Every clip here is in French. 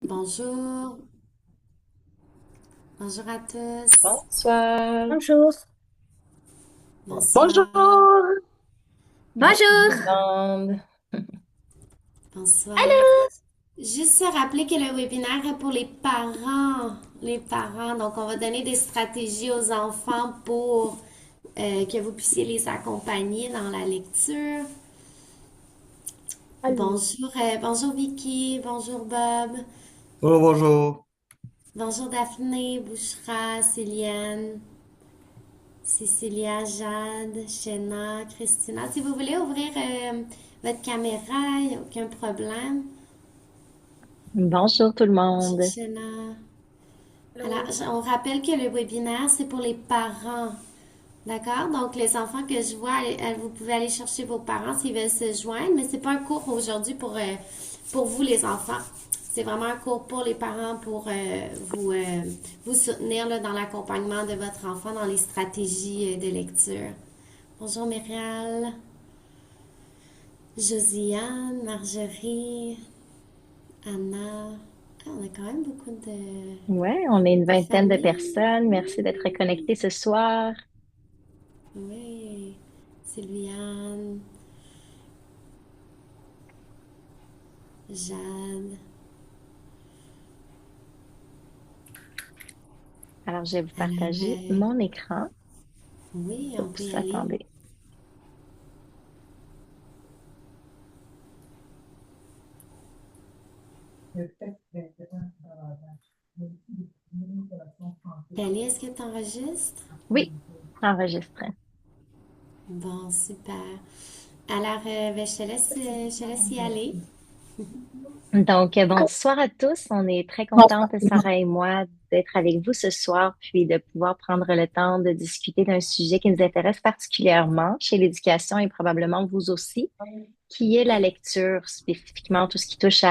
Bonjour, bonjour à tous. Bonsoir. Bonjour. Bonsoir, Bonjour. Bonjour Bonjour. tout le monde. bonsoir. Allô? Juste se rappeler que le webinaire est pour les parents. Les parents, donc on va donner des stratégies aux enfants pour que vous puissiez les accompagner dans la lecture. Allô. Bonjour, bonjour Vicky, bonjour Bob, Oh, bonjour. bonjour Daphné, Bouchra, Céliane, Cécilia, Jade, Shena, Christina. Si vous voulez ouvrir votre caméra, il n'y a aucun problème. Bonjour tout le Bonjour monde. Shena. Alors, Allô. on rappelle que le webinaire, c'est pour les parents. D'accord? Donc, les enfants que je vois, vous pouvez aller chercher vos parents s'ils veulent se joindre, mais c'est pas un cours aujourd'hui pour vous, les enfants. C'est vraiment un cours pour les parents pour vous soutenir là, dans l'accompagnement de votre enfant dans les stratégies de lecture. Bonjour Myrial, Josiane, Marjorie, Anna. Ah, on a quand même beaucoup Ouais, on est une de vingtaine de familles. personnes. Merci d'être connectés ce soir. Oui, Sylviane, Jade. Alors, je vais vous Alors, partager mon écran. oui, on peut y Oups, aller. attendez. Kelly, est-ce que tu enregistres? Oui, enregistré. Bon, super. Alors, ben, je te laisse y aller. Donc, bonsoir à tous. On est très contentes, Sarah et moi, d'être avec vous ce soir, puis de pouvoir prendre le temps de discuter d'un sujet qui nous intéresse particulièrement chez l'éducation et probablement vous aussi, qui est la lecture, spécifiquement tout ce qui touche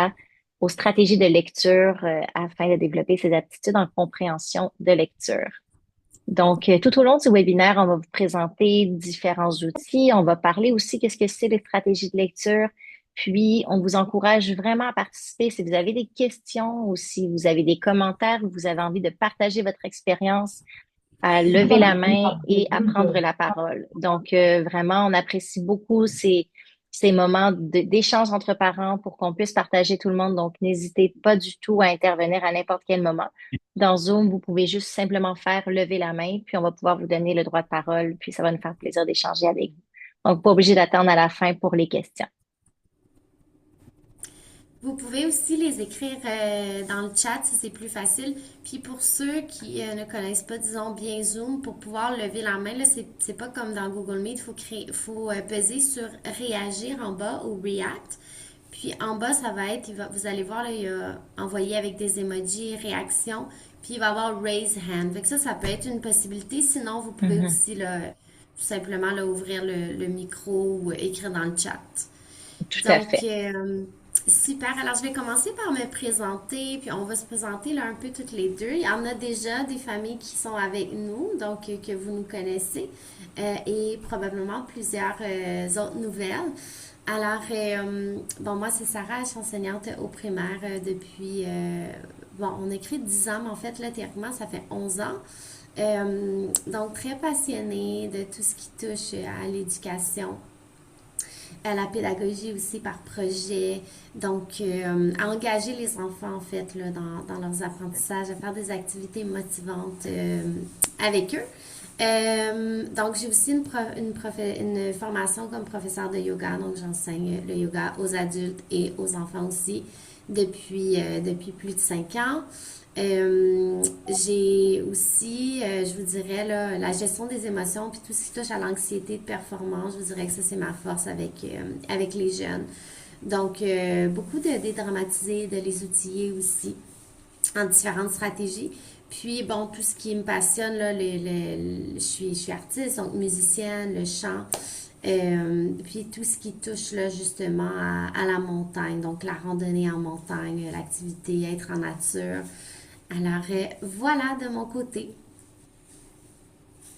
aux stratégies de lecture afin de développer ses aptitudes en compréhension de lecture. Donc, tout au long du webinaire, on va vous présenter différents outils. On va parler aussi qu'est-ce que c'est les stratégies de lecture. Puis, on vous encourage vraiment à participer. Si vous avez des questions ou si vous avez des commentaires ou vous avez envie de partager votre expérience, à lever la main et à prendre la parole. Donc, vraiment, on apprécie beaucoup ces moments d'échange entre parents pour qu'on puisse partager tout le monde. Donc, n'hésitez pas du tout à intervenir à n'importe quel moment. Dans Zoom, vous pouvez juste simplement faire lever la main, puis on va pouvoir vous donner le droit de parole, puis ça va nous faire plaisir d'échanger avec vous. Donc, pas obligé d'attendre à la fin pour les questions. Vous pouvez aussi les écrire dans le chat si c'est plus facile. Puis pour ceux qui ne connaissent pas, disons, bien Zoom, pour pouvoir lever la main, là, c'est pas comme dans Google Meet, faut peser sur réagir en bas ou react. Puis en bas, ça va être, vous allez voir, là, il y a envoyé avec des emojis, réaction, puis il va y avoir raise hand. Fait que ça peut être une possibilité. Sinon, vous pouvez Mhm. aussi là, tout simplement là, ouvrir le micro ou écrire dans le chat. Tout à Donc, fait. super. Alors, je vais commencer par me présenter, puis on va se présenter là un peu toutes les deux. Il y en a déjà des familles qui sont avec nous, donc que vous nous connaissez, et probablement plusieurs autres nouvelles. Alors, bon, moi, c'est Sarah, je suis enseignante au primaire depuis, bon, on a écrit 10 ans, mais en fait, là, théoriquement, ça fait 11 ans. Donc, très passionnée de tout ce qui touche à l'éducation, à la pédagogie aussi par projet. Donc, à engager les enfants, en fait, là, dans leurs apprentissages, à faire des activités motivantes avec eux. Donc, j'ai aussi une formation comme professeur de yoga. Donc, j'enseigne le yoga aux adultes et aux enfants aussi depuis plus de 5 ans. J'ai aussi, je vous dirais, là, la gestion des émotions, puis tout ce qui touche à l'anxiété de performance, je vous dirais que ça, c'est ma force avec les jeunes. Donc, beaucoup de dédramatiser, de les outiller aussi en différentes stratégies. Puis, bon, tout ce qui me passionne, là, je suis artiste, donc musicienne, le chant, puis tout ce qui touche, là, justement, à la montagne, donc la randonnée en montagne, l'activité, être en nature. Alors, voilà de mon côté.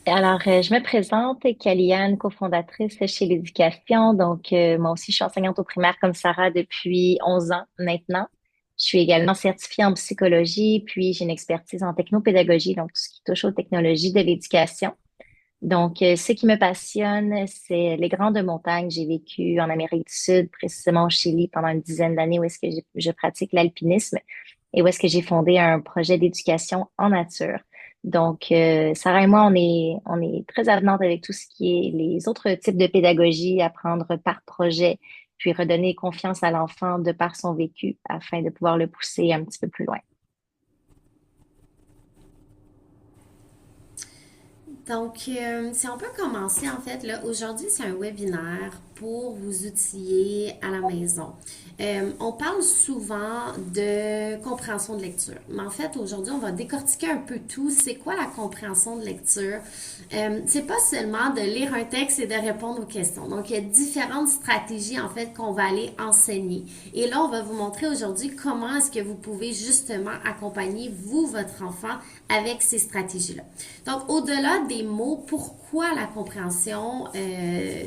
Alors, je me présente, Kaliane, cofondatrice chez l'Éducation. Donc, moi aussi, je suis enseignante au primaire comme Sarah depuis 11 ans maintenant. Je suis également certifiée en psychologie, puis j'ai une expertise en technopédagogie, donc tout ce qui touche aux technologies de l'éducation. Donc, ce qui me passionne, c'est les grandes montagnes. J'ai vécu en Amérique du Sud, précisément au Chili, pendant une dizaine d'années où est-ce que je pratique l'alpinisme et où est-ce que j'ai fondé un projet d'éducation en nature. Donc, Sarah et moi, on est très avenante avec tout ce qui est les autres types de pédagogie, apprendre par projet, puis redonner confiance à l'enfant de par son vécu afin de pouvoir le pousser un petit peu plus loin. Donc, si on peut commencer, en fait, là, aujourd'hui, c'est un webinaire pour vous outiller à la maison. On parle souvent de compréhension de lecture, mais en fait, aujourd'hui, on va décortiquer un peu tout. C'est quoi la compréhension de lecture? C'est pas seulement de lire un texte et de répondre aux questions. Donc, il y a différentes stratégies, en fait, qu'on va aller enseigner. Et là, on va vous montrer aujourd'hui comment est-ce que vous pouvez justement accompagner, vous, votre enfant, avec ces stratégies-là. Donc, au-delà des mots, pourquoi la compréhension,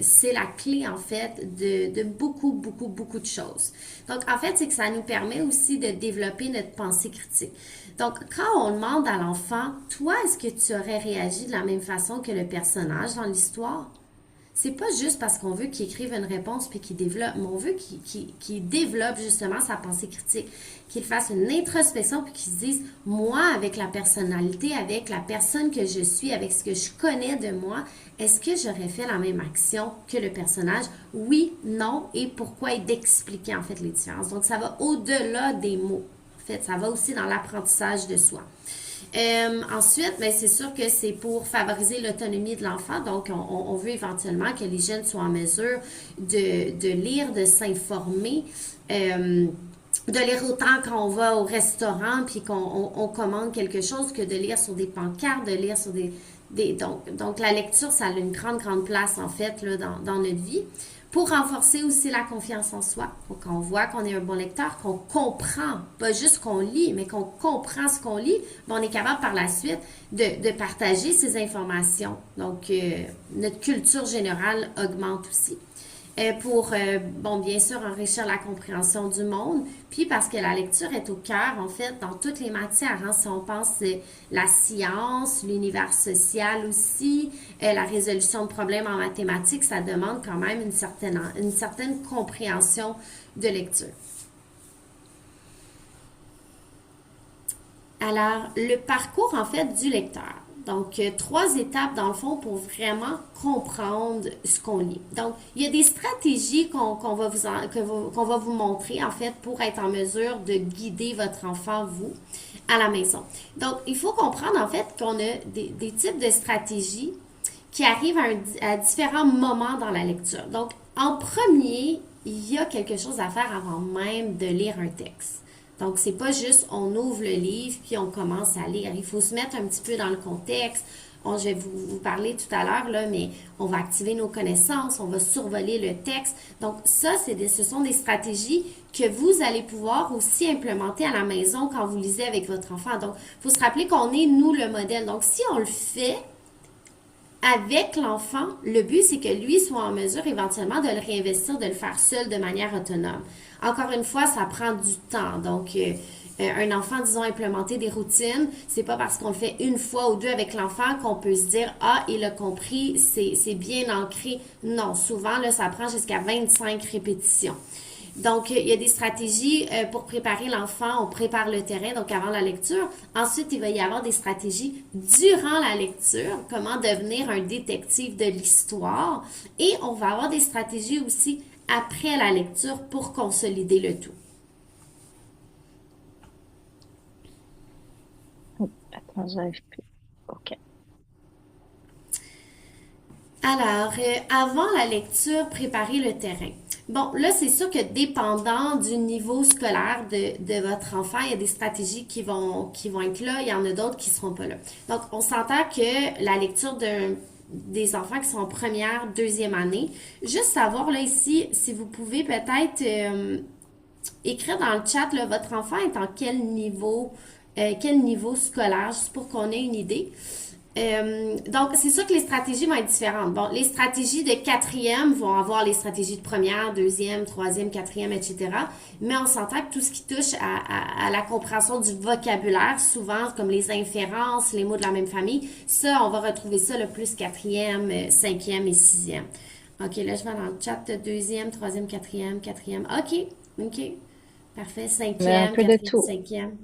c'est la clé, en fait, de beaucoup, beaucoup, beaucoup de choses. Donc, en fait, c'est que ça nous permet aussi de développer notre pensée critique. Donc, quand on demande à l'enfant, toi, est-ce que tu aurais réagi de la même façon que le personnage dans l'histoire? C'est pas juste parce qu'on veut qu'il écrive une réponse puis qu'il développe, mais on veut qu'il développe justement sa pensée critique, qu'il fasse une introspection puis qu'il se dise, moi, avec la personnalité, avec la personne que je suis, avec ce que je connais de moi, est-ce que j'aurais fait la même action que le personnage? Oui, non, et pourquoi, et d'expliquer en fait les différences. Donc, ça va au-delà des mots. En fait, ça va aussi dans l'apprentissage de soi. Ensuite, ben, c'est sûr que c'est pour favoriser l'autonomie de l'enfant. Donc, on veut éventuellement que les jeunes soient en mesure de lire, de s'informer, de lire autant quand on va au restaurant puis qu'on commande quelque chose que de lire sur des pancartes, de lire sur donc la lecture, ça a une grande, grande place en fait là, dans notre vie. Pour renforcer aussi la confiance en soi, pour qu'on voit qu'on est un bon lecteur, qu'on comprend, pas juste qu'on lit, mais qu'on comprend ce qu'on lit, ben on est capable par la suite de partager ces informations. Donc, notre culture générale augmente aussi. Bon, bien sûr, enrichir la compréhension du monde, puis parce que la lecture est au cœur, en fait, dans toutes les matières. Hein, si on pense la science, l'univers social aussi, la résolution de problèmes en mathématiques, ça demande quand même une certaine compréhension de lecture. Alors, le parcours, en fait, du lecteur. Donc, 3 étapes, dans le fond, pour vraiment comprendre ce qu'on lit. Donc, il y a des stratégies qu'on va vous montrer, en fait, pour être en mesure de guider votre enfant, vous, à la maison. Donc, il faut comprendre, en fait, qu'on a des types de stratégies qui arrivent à différents moments dans la lecture. Donc, en premier, il y a quelque chose à faire avant même de lire un texte. Donc, c'est pas juste on ouvre le livre puis on commence à lire. Il faut se mettre un petit peu dans le contexte. Je vais vous parler tout à l'heure, là, mais on va activer nos connaissances, on va survoler le texte. Donc, ça, ce sont des stratégies que vous allez pouvoir aussi implémenter à la maison quand vous lisez avec votre enfant. Donc, il faut se rappeler qu'on est, nous, le modèle. Donc, si on le fait avec l'enfant, le but, c'est que lui soit en mesure éventuellement de le réinvestir, de le faire seul de manière autonome. Encore une fois, ça prend du temps. Donc, un enfant, disons, implémenter des routines, c'est pas parce qu'on le fait une fois ou deux avec l'enfant qu'on peut se dire, ah, il a compris, c'est bien ancré. Non, souvent, là, ça prend jusqu'à 25 répétitions. Donc, il y a des stratégies pour préparer l'enfant. On prépare le terrain, donc avant la lecture. Ensuite, il va y avoir des stratégies durant la lecture, comment devenir un détective de l'histoire. Et on va avoir des stratégies aussi après la lecture pour consolider le tout. Attends, j'arrive plus. OK. Alors, avant la lecture, préparer le terrain. Bon, là, c'est sûr que dépendant du niveau scolaire de votre enfant, il y a des stratégies qui vont être là, il y en a d'autres qui ne seront pas là. Donc, on s'entend que la lecture des enfants qui sont en première, deuxième année, juste savoir là ici, si vous pouvez peut-être écrire dans le chat, là, votre enfant est en quel niveau scolaire, juste pour qu'on ait une idée. Donc, c'est sûr que les stratégies vont être différentes. Bon, les stratégies de quatrième vont avoir les stratégies de première, deuxième, troisième, quatrième, etc. Mais on s'entend que tout ce qui touche à la compréhension du vocabulaire, souvent comme les inférences, les mots de la même famille, ça, on va retrouver ça le plus quatrième, cinquième et sixième. OK, là, je vais dans le chat de deuxième, troisième, quatrième, quatrième. OK, OK. Parfait. Un Cinquième, peu de quatrième, tout. cinquième.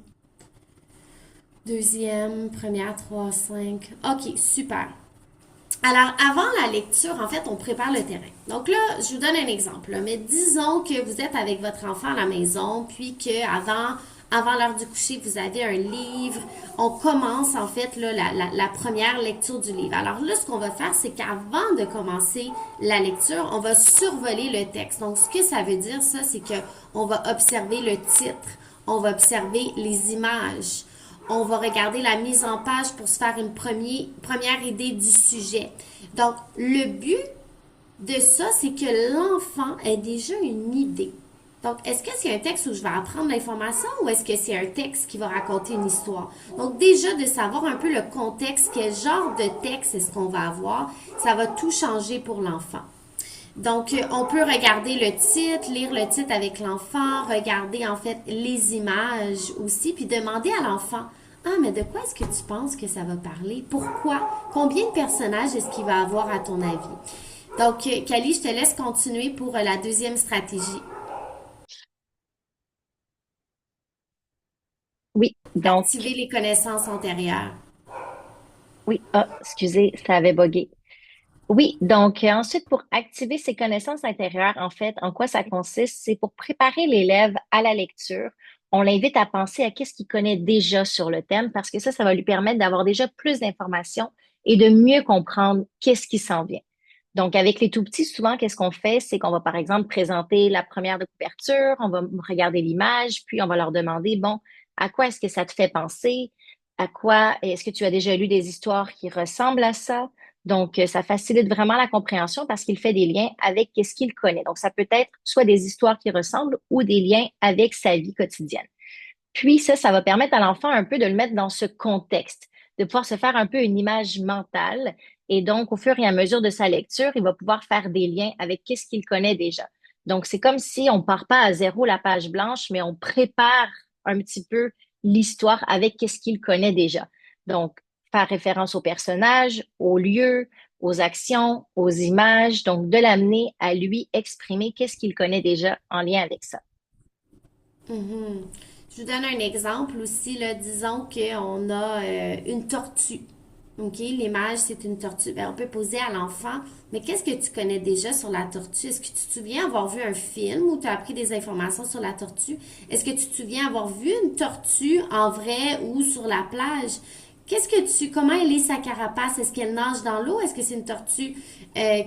Deuxième, première, trois, cinq. OK, super. Alors, avant la lecture, en fait, on prépare le terrain. Donc là, je vous donne un exemple. Mais disons que vous êtes avec votre enfant à la maison, puis que avant l'heure du coucher, vous avez un livre. On commence, en fait, là, la première lecture du livre. Alors là, ce qu'on va faire, c'est qu'avant de commencer la lecture, on va survoler le texte. Donc, ce que ça veut dire, ça, c'est que on va observer le titre, on va observer les images, on va regarder la mise en page pour se faire une première idée du sujet. Donc, le but de ça, c'est que l'enfant ait déjà une idée. Donc, est-ce que c'est un texte où je vais apprendre l'information ou est-ce que c'est un texte qui va raconter une histoire? Donc, déjà, de savoir un peu le contexte, quel genre de texte est-ce qu'on va avoir, ça va tout changer pour l'enfant. Donc, on peut regarder le titre, lire le titre avec l'enfant, regarder en fait les images aussi, puis demander à l'enfant, ah, mais de quoi est-ce que tu penses que ça va parler? Pourquoi? Combien de personnages est-ce qu'il va avoir à ton avis? Donc, Kali, je te laisse continuer pour la deuxième stratégie. Oui, donc, Activer les connaissances antérieures. oui, ah, excusez, ça avait bugué. Oui, donc ensuite, pour activer ses connaissances intérieures, en fait, en quoi ça consiste? C'est pour préparer l'élève à la lecture. On l'invite à penser à qu'est-ce qu'il connaît déjà sur le thème parce que ça va lui permettre d'avoir déjà plus d'informations et de mieux comprendre qu'est-ce qui s'en vient. Donc, avec les tout petits, souvent, qu'est-ce qu'on fait? C'est qu'on va, par exemple, présenter la première de couverture, on va regarder l'image, puis on va leur demander, bon, à quoi est-ce que ça te fait penser? À quoi est-ce que tu as déjà lu des histoires qui ressemblent à ça? Donc, ça facilite vraiment la compréhension parce qu'il fait des liens avec ce qu'il connaît. Donc, ça peut être soit des histoires qui ressemblent ou des liens avec sa vie quotidienne. Puis ça va permettre à l'enfant un peu de le mettre dans ce contexte, de pouvoir se faire un peu une image mentale. Et donc, au fur et à mesure de sa lecture, il va pouvoir faire des liens avec qu'est-ce qu'il connaît déjà. Donc, c'est comme si on part pas à zéro la page blanche, mais on prépare un petit peu l'histoire avec qu'est-ce qu'il connaît déjà. Donc, faire référence aux personnages, aux lieux, aux actions, aux images. Donc, de l'amener à lui exprimer qu'est-ce qu'il connaît déjà en lien avec ça. Mhm. Je vous donne un exemple aussi, là. Disons qu'on a une tortue. OK? L'image, c'est une tortue. Ben, on peut poser à l'enfant, mais qu'est-ce que tu connais déjà sur la tortue? Est-ce que tu te souviens avoir vu un film où tu as appris des informations sur la tortue? Est-ce que tu te souviens avoir vu une tortue en vrai ou sur la plage? Comment elle est sa carapace? Est-ce qu'elle nage dans l'eau? Est-ce que c'est une tortue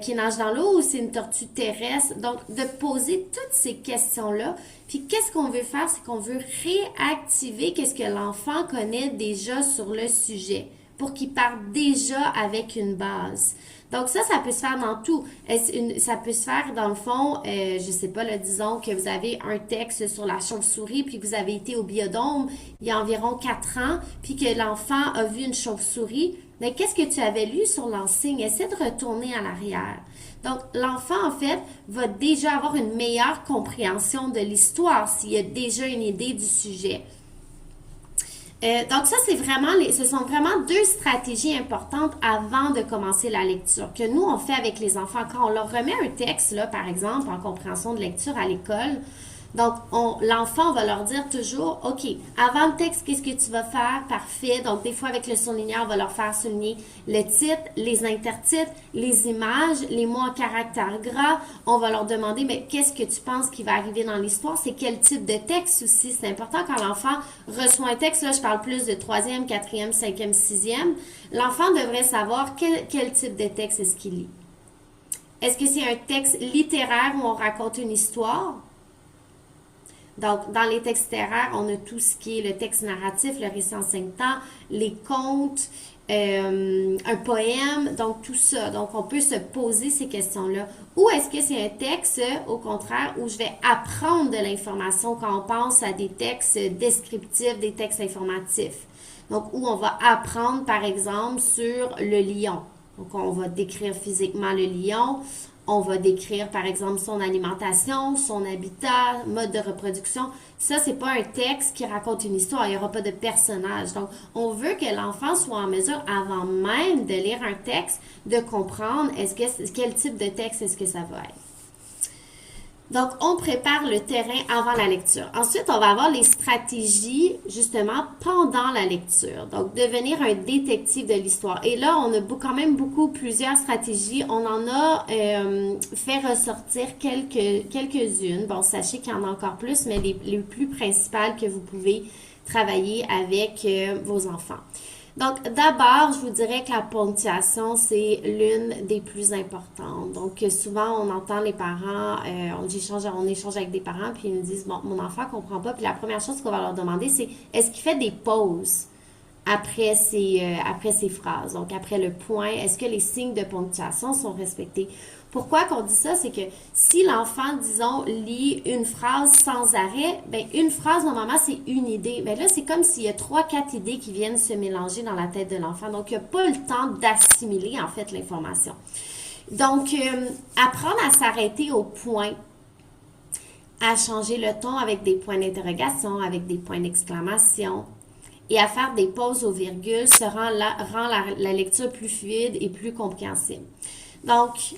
qui nage dans l'eau ou c'est une tortue terrestre? Donc, de poser toutes ces questions-là. Puis, qu'est-ce qu'on veut faire? C'est qu'on veut réactiver qu'est-ce que l'enfant connaît déjà sur le sujet pour qu'il parte déjà avec une base. Donc ça peut se faire dans tout. Ça peut se faire dans le fond, je sais pas, là, disons que vous avez un texte sur la chauve-souris, puis que vous avez été au biodôme il y a environ 4 ans, puis que l'enfant a vu une chauve-souris. Mais qu'est-ce que tu avais lu sur l'enseigne? Essaie de retourner à l'arrière. Donc, l'enfant, en fait, va déjà avoir une meilleure compréhension de l'histoire s'il a déjà une idée du sujet. Donc ça, ce sont vraiment deux stratégies importantes avant de commencer la lecture que nous, on fait avec les enfants. Quand on leur remet un texte, là, par exemple, en compréhension de lecture à l'école, donc l'enfant va leur dire toujours, OK, avant le texte, qu'est-ce que tu vas faire? Parfait. Donc des fois, avec le surligneur, on va leur faire souligner le titre, les intertitres, les images, les mots en caractère gras. On va leur demander, mais qu'est-ce que tu penses qui va arriver dans l'histoire? C'est quel type de texte aussi? C'est important quand l'enfant reçoit un texte, là je parle plus de troisième, quatrième, cinquième, sixième. L'enfant devrait savoir quel type de texte est-ce qu'il lit. Est-ce que c'est un texte littéraire où on raconte une histoire? Donc, dans les textes littéraires, on a tout ce qui est le texte narratif, le récit en cinq temps, les contes, un poème, donc tout ça. Donc, on peut se poser ces questions-là. Ou est-ce que c'est un texte, au contraire, où je vais apprendre de l'information quand on pense à des textes descriptifs, des textes informatifs? Donc, où on va apprendre, par exemple, sur le lion. Donc, on va décrire physiquement le lion. On va décrire, par exemple, son alimentation, son habitat, mode de reproduction. Ça, c'est pas un texte qui raconte une histoire. Il n'y aura pas de personnage. Donc, on veut que l'enfant soit en mesure, avant même de lire un texte, de comprendre quel type de texte est-ce que ça va être. Donc, on prépare le terrain avant la lecture. Ensuite, on va avoir les stratégies, justement, pendant la lecture. Donc, devenir un détective de l'histoire. Et là, on a quand même plusieurs stratégies. On en a fait ressortir quelques-unes. Bon, sachez qu'il y en a encore plus, mais les plus principales que vous pouvez travailler avec vos enfants. Donc, d'abord, je vous dirais que la ponctuation, c'est l'une des plus importantes. Donc, souvent, on entend les parents, on échange avec des parents, puis ils nous disent, bon, mon enfant comprend pas. Puis la première chose qu'on va leur demander, c'est, est-ce qu'il fait des pauses après ces phrases? Donc, après le point, est-ce que les signes de ponctuation sont respectés? Pourquoi qu'on dit ça? C'est que si l'enfant, disons, lit une phrase sans arrêt, ben une phrase, normalement, c'est une idée. Mais là, c'est comme s'il y a trois, quatre idées qui viennent se mélanger dans la tête de l'enfant. Donc, il n'y a pas le temps d'assimiler, en fait, l'information. Donc, apprendre à s'arrêter au point, à changer le ton avec des points d'interrogation, avec des points d'exclamation, et à faire des pauses aux virgules rend la lecture plus fluide et plus compréhensible. Donc,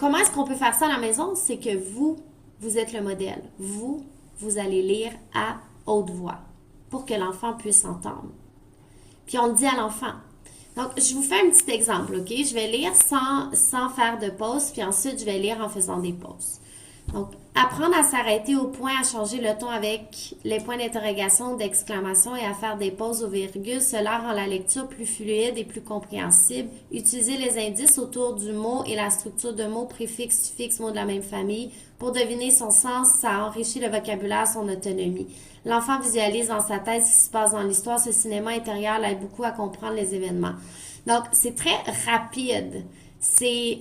comment est-ce qu'on peut faire ça à la maison? C'est que vous êtes le modèle. Vous allez lire à haute voix pour que l'enfant puisse entendre. Puis on le dit à l'enfant. Donc, je vous fais un petit exemple, OK? Je vais lire sans faire de pause, puis ensuite, je vais lire en faisant des pauses. Donc, apprendre à s'arrêter au point, à changer le ton avec les points d'interrogation, d'exclamation et à faire des pauses aux virgules, cela rend la lecture plus fluide et plus compréhensible. Utiliser les indices autour du mot et la structure de mots, préfixes, suffixes, mots de la même famille. Pour deviner son sens, ça enrichit le vocabulaire, son autonomie. L'enfant visualise dans sa tête ce qui se passe dans l'histoire. Ce cinéma intérieur l'aide beaucoup à comprendre les événements. Donc, c'est très rapide. C'est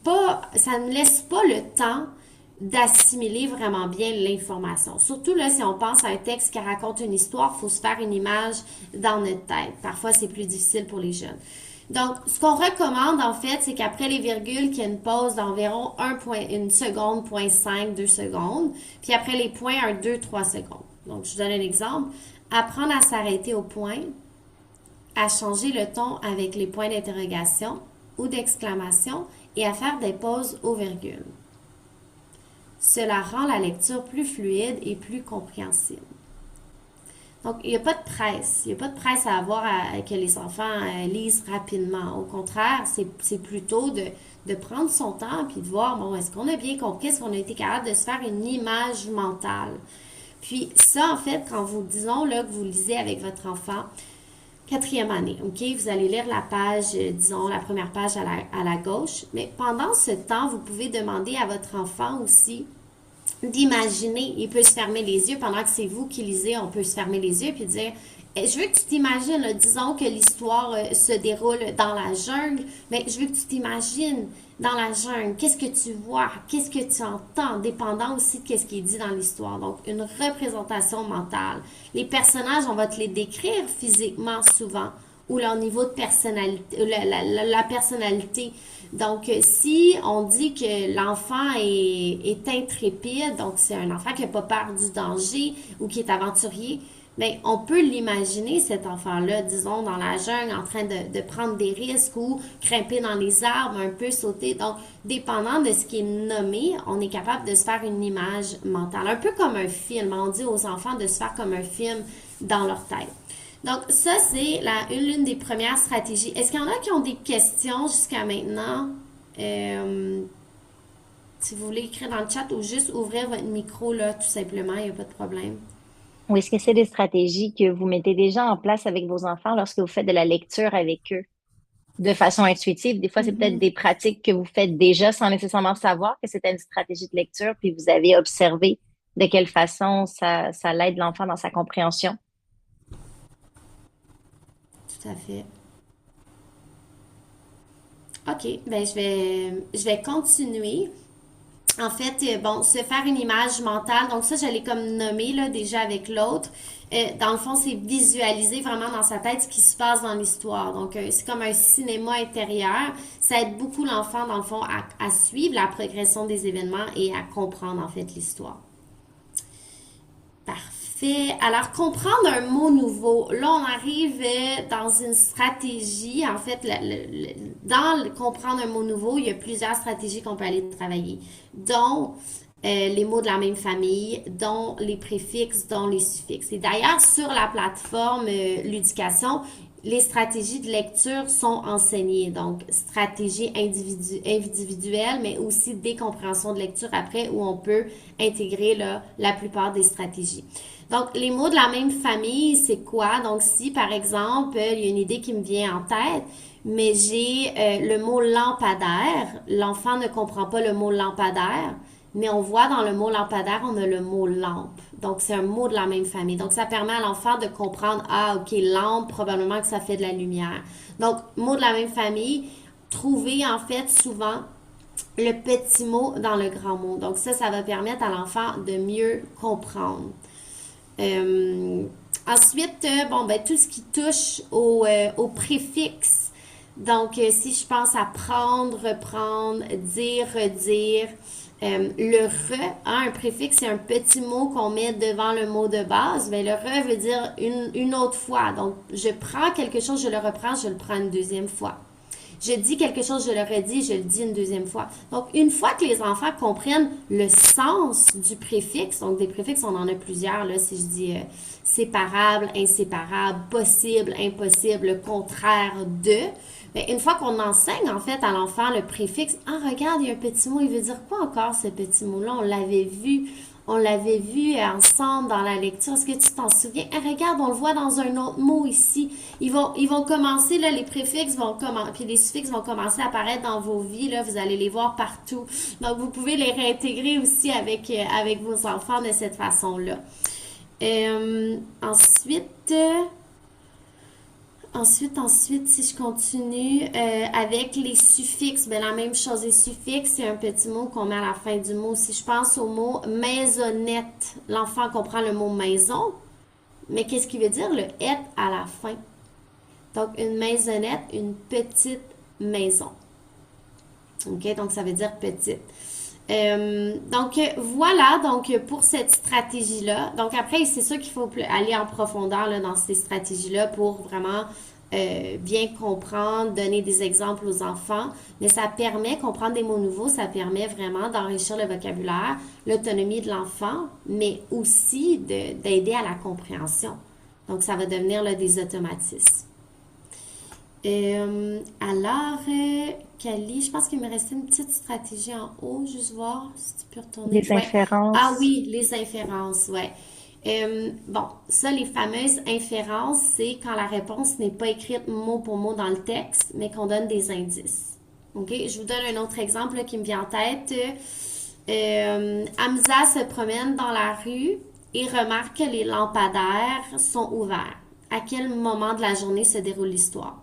pas, ça ne laisse pas le temps d'assimiler vraiment bien l'information. Surtout là, si on pense à un texte qui raconte une histoire, il faut se faire une image dans notre tête. Parfois, c'est plus difficile pour les jeunes. Donc, ce qu'on recommande, en fait, c'est qu'après les virgules, qu'il y ait une pause d'environ une seconde, 0,5, 2 secondes. Puis après les points, 2, 3 secondes. Donc, je vous donne un exemple. Apprendre à s'arrêter au point, à changer le ton avec les points d'interrogation ou d'exclamation et à faire des pauses aux virgules. Cela rend la lecture plus fluide et plus compréhensible. Donc, il n'y a pas de presse. Il n'y a pas de presse à avoir que les enfants lisent rapidement. Au contraire, c'est plutôt de prendre son temps puis de voir, bon, est-ce qu'on a bien compris, est-ce qu'on a été capable de se faire une image mentale. Puis ça, en fait, quand vous disons là que vous lisez avec votre enfant, quatrième année, OK? Vous allez lire la page, disons, la première page à la gauche. Mais pendant ce temps, vous pouvez demander à votre enfant aussi d'imaginer. Il peut se fermer les yeux pendant que c'est vous qui lisez. On peut se fermer les yeux puis dire, je veux que tu t'imagines, là, disons que l'histoire se déroule dans la jungle, mais je veux que tu t'imagines dans la jungle. Qu'est-ce que tu vois? Qu'est-ce que tu entends? Dépendant aussi de qu'est-ce qui est dit dans l'histoire. Donc, une représentation mentale. Les personnages, on va te les décrire physiquement souvent ou leur niveau de personnalité, la personnalité. Donc, si on dit que l'enfant est intrépide, donc c'est un enfant qui n'a pas peur du danger ou qui est aventurier, bien, on peut l'imaginer, cet enfant-là, disons, dans la jungle, en train de prendre des risques ou grimper dans les arbres, un peu sauter. Donc, dépendant de ce qui est nommé, on est capable de se faire une image mentale. Un peu comme un film. On dit aux enfants de se faire comme un film dans leur tête. Donc, ça, c'est l'une des premières stratégies. Est-ce qu'il y en a qui ont des questions jusqu'à maintenant? Si vous voulez écrire dans le chat ou juste ouvrir votre micro, là, tout simplement, il n'y a pas de problème. Ou est-ce que c'est des stratégies que vous mettez déjà en place avec vos enfants lorsque vous faites de la lecture avec eux? de façon intuitive. Des fois, c'est peut-être Mhm. des pratiques que vous faites déjà sans nécessairement savoir que c'était une stratégie de lecture, puis vous avez observé de quelle façon ça l'aide l'enfant dans sa compréhension. Tout à fait. OK, ben je vais continuer. En fait, bon, se faire une image mentale, donc ça, je l'ai comme nommé là, déjà avec l'autre. Dans le fond, c'est visualiser vraiment dans sa tête ce qui se passe dans l'histoire. Donc, c'est comme un cinéma intérieur. Ça aide beaucoup l'enfant, dans le fond, à suivre la progression des événements et à comprendre, en fait, l'histoire. Parfait. Alors, comprendre un mot nouveau. Là, on arrive dans une stratégie. En fait, comprendre un mot nouveau, il y a plusieurs stratégies qu'on peut aller travailler, dont les mots de la même famille, dont les préfixes, dont les suffixes. Et d'ailleurs, sur la plateforme Ludication, les stratégies de lecture sont enseignées. Donc, stratégie individuelle, mais aussi des compréhensions de lecture après où on peut intégrer là, la plupart des stratégies. Donc, les mots de la même famille, c'est quoi? Donc, si, par exemple, il y a une idée qui me vient en tête, mais j'ai le mot lampadaire, l'enfant ne comprend pas le mot lampadaire, mais on voit dans le mot lampadaire, on a le mot lampe. Donc, c'est un mot de la même famille. Donc, ça permet à l'enfant de comprendre, ah, OK, lampe, probablement que ça fait de la lumière. Donc, mot de la même famille, trouver en fait souvent le petit mot dans le grand mot. Donc, ça va permettre à l'enfant de mieux comprendre. Euh, Ensuite, bon, ben, tout ce qui touche au préfixe. Donc, si je pense à prendre, reprendre, dire, redire, le re, hein, un préfixe, c'est un petit mot qu'on met devant le mot de base. Mais le re veut dire une autre fois. Donc, je prends quelque chose, je le reprends, je le prends une deuxième fois. Je dis quelque chose, je le redis, je le dis une deuxième fois. Donc, une fois que les enfants comprennent le sens du préfixe, donc des préfixes, on en a plusieurs, là, si je dis séparable, inséparable, possible, impossible, le contraire de, bien, une fois qu'on enseigne, en fait, à l'enfant le préfixe, ah, regarde, il y a un petit mot, il veut dire quoi encore, ce petit mot-là? On l'avait vu ensemble dans la lecture. Est-ce que tu t'en souviens? Eh, regarde, on le voit dans un autre mot ici. Ils vont commencer, là, les préfixes vont commencer, puis les suffixes vont commencer à apparaître dans vos vies, là, vous allez les voir partout. Donc, vous pouvez les réintégrer aussi avec vos enfants de cette façon-là. Ensuite, si je continue avec les suffixes, ben la même chose. Les suffixes, c'est un petit mot qu'on met à la fin du mot. Si je pense au mot maisonnette, l'enfant comprend le mot maison, mais qu'est-ce qui veut dire le être à la fin? Donc, une maisonnette, une petite maison. OK? Donc, ça veut dire petite. Donc, voilà, donc pour cette stratégie-là. Donc, après, c'est sûr qu'il faut aller en profondeur là, dans ces stratégies-là pour vraiment bien comprendre, donner des exemples aux enfants. Mais ça permet, comprendre des mots nouveaux, ça permet vraiment d'enrichir le vocabulaire, l'autonomie de l'enfant, mais aussi d'aider à la compréhension. Donc, ça va devenir là, des automatismes. Kali, je pense qu'il me restait une petite stratégie en haut, juste voir si tu peux retourner. Des Ouais. Ah inférences. oui, les inférences, ouais. Bon, ça, les fameuses inférences, c'est quand la réponse n'est pas écrite mot pour mot dans le texte, mais qu'on donne des indices. OK? Je vous donne un autre exemple là, qui me vient en tête. Hamza se promène dans la rue et remarque que les lampadaires sont ouverts. À quel moment de la journée se déroule l'histoire?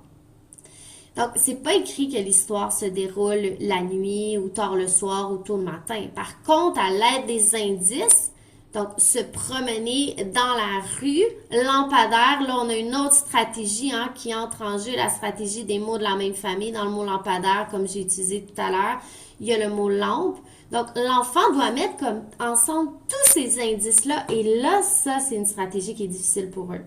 Donc, c'est pas écrit que l'histoire se déroule la nuit ou tard le soir ou tôt le matin. Par contre, à l'aide des indices, donc se promener dans la rue, lampadaire, là on a une autre stratégie hein, qui entre en jeu, la stratégie des mots de la même famille. Dans le mot lampadaire, comme j'ai utilisé tout à l'heure, il y a le mot lampe. Donc, l'enfant doit mettre comme ensemble tous ces indices-là. Et là, ça, c'est une stratégie qui est difficile pour eux.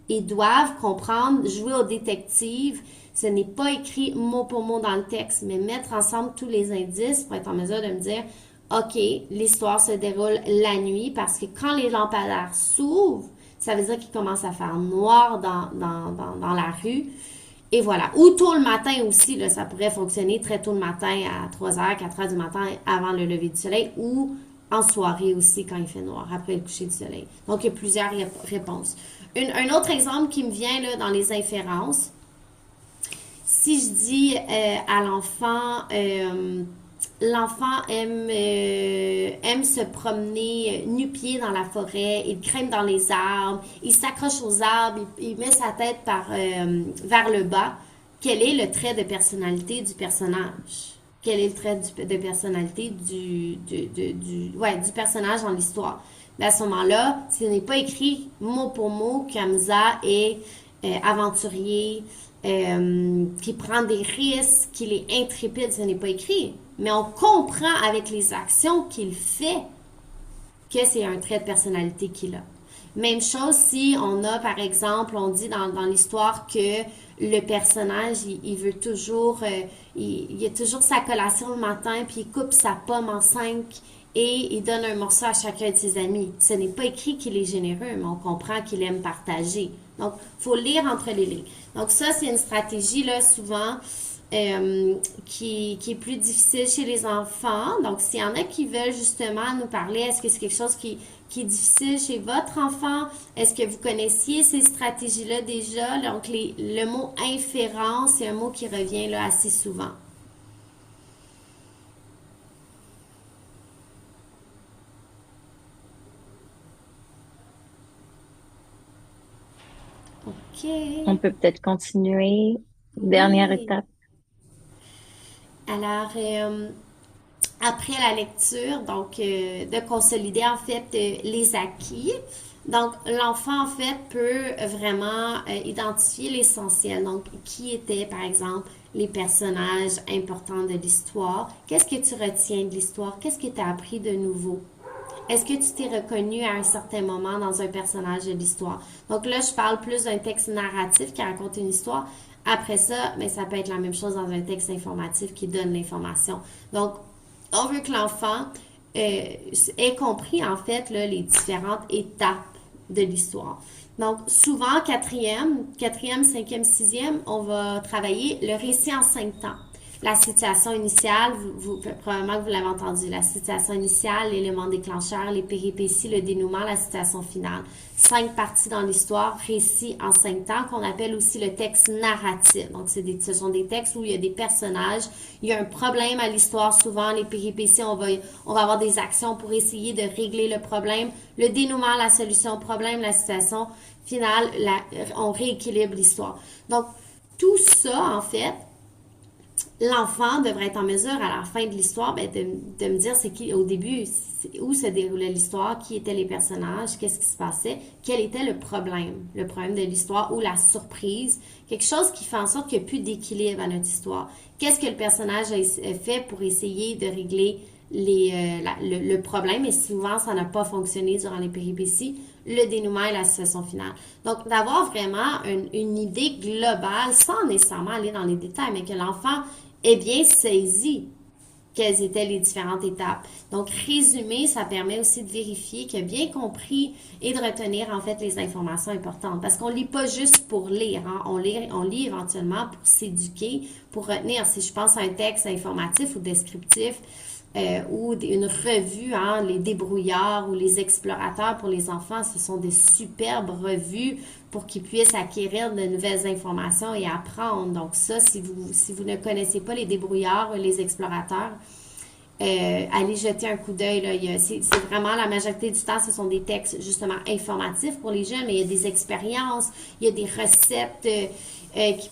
Ils doivent comprendre, jouer au détective. Ce n'est pas écrit mot pour mot dans le texte, mais mettre ensemble tous les indices pour être en mesure de me dire, OK, l'histoire se déroule la nuit parce que quand les lampadaires s'ouvrent, ça veut dire qu'il commence à faire noir dans la rue. Et voilà. Ou tôt le matin aussi, là, ça pourrait fonctionner très tôt le matin à 3h, 4h du matin avant le lever du soleil ou en soirée aussi quand il fait noir, après le coucher du soleil. Donc, il y a plusieurs réponses. Un autre exemple qui me vient là, dans les inférences, si je dis à l'enfant, l'enfant aime se promener nu-pied dans la forêt, il grimpe dans les arbres, il s'accroche aux arbres, il met sa tête vers le bas. Quel est le trait de personnalité du personnage? Quel est le trait de personnalité du personnage dans l'histoire? Mais à ce moment-là, ce n'est pas écrit mot pour mot qu'Hamza est aventurier, qui prend des risques, qu'il est intrépide, ce n'est pas écrit. Mais on comprend avec les actions qu'il fait que c'est un trait de personnalité qu'il a. Même chose si on a, par exemple, on dit dans l'histoire que le personnage, il veut toujours, il a toujours sa collation le matin, puis il coupe sa pomme en cinq et il donne un morceau à chacun de ses amis. Ce n'est pas écrit qu'il est généreux, mais on comprend qu'il aime partager. Donc, il faut lire entre les lignes. Donc, ça, c'est une stratégie, là, souvent, qui est plus difficile chez les enfants. Donc, s'il y en a qui veulent justement nous parler, est-ce que c'est quelque chose qui est difficile chez votre enfant? Est-ce que vous connaissiez ces stratégies-là déjà? Donc, le mot inférence, c'est un mot qui revient là assez souvent. On OK. peut peut-être continuer. Dernière Oui. étape. Alors, après la lecture, donc de consolider en fait les acquis. Donc, l'enfant en fait peut vraiment identifier l'essentiel. Donc, qui étaient par exemple les personnages importants de l'histoire? Qu'est-ce que tu retiens de l'histoire? Qu'est-ce que tu as appris de nouveau? Est-ce que tu t'es reconnu à un certain moment dans un personnage de l'histoire? Donc là, je parle plus d'un texte narratif qui raconte une histoire. Après ça, mais ça peut être la même chose dans un texte informatif qui donne l'information. Donc, on veut que l'enfant ait compris en fait là, les différentes étapes de l'histoire. Donc, souvent, quatrième, cinquième, sixième, on va travailler le récit en 5 temps. La situation initiale, probablement que vous l'avez entendu, la situation initiale, l'élément déclencheur, les péripéties, le dénouement, la situation finale. 5 parties dans l'histoire, récit en 5 temps, qu'on appelle aussi le texte narratif. Donc, ce sont des textes où il y a des personnages, il y a un problème à l'histoire, souvent les péripéties, on va avoir des actions pour essayer de régler le problème. Le dénouement, la solution au problème, la situation finale, on rééquilibre l'histoire. Donc, tout ça, en fait, l'enfant devrait être en mesure à la fin de l'histoire de me dire c'est qui au début, où se déroulait l'histoire, qui étaient les personnages, qu'est-ce qui se passait, quel était le problème de l'histoire ou la surprise, quelque chose qui fait en sorte qu'il n'y a plus d'équilibre à notre histoire. Qu'est-ce que le personnage a fait pour essayer de régler le problème, et souvent ça n'a pas fonctionné durant les péripéties, le dénouement et la situation finale. Donc, d'avoir vraiment une idée globale, sans nécessairement aller dans les détails, mais que l'enfant ait bien saisi quelles étaient les différentes étapes. Donc, résumer, ça permet aussi de vérifier qu'il a bien compris et de retenir en fait les informations importantes. Parce qu'on lit pas juste pour lire, hein. On lit éventuellement pour s'éduquer, pour retenir. Si je pense à un texte informatif ou descriptif, ou une revue, hein, les débrouillards ou les explorateurs pour les enfants, ce sont des superbes revues pour qu'ils puissent acquérir de nouvelles informations et apprendre. Donc ça, si vous ne connaissez pas les débrouillards ou les explorateurs, allez jeter un coup d'œil. C'est vraiment la majorité du temps, ce sont des textes justement informatifs pour les jeunes, mais il y a des expériences, il y a des recettes qui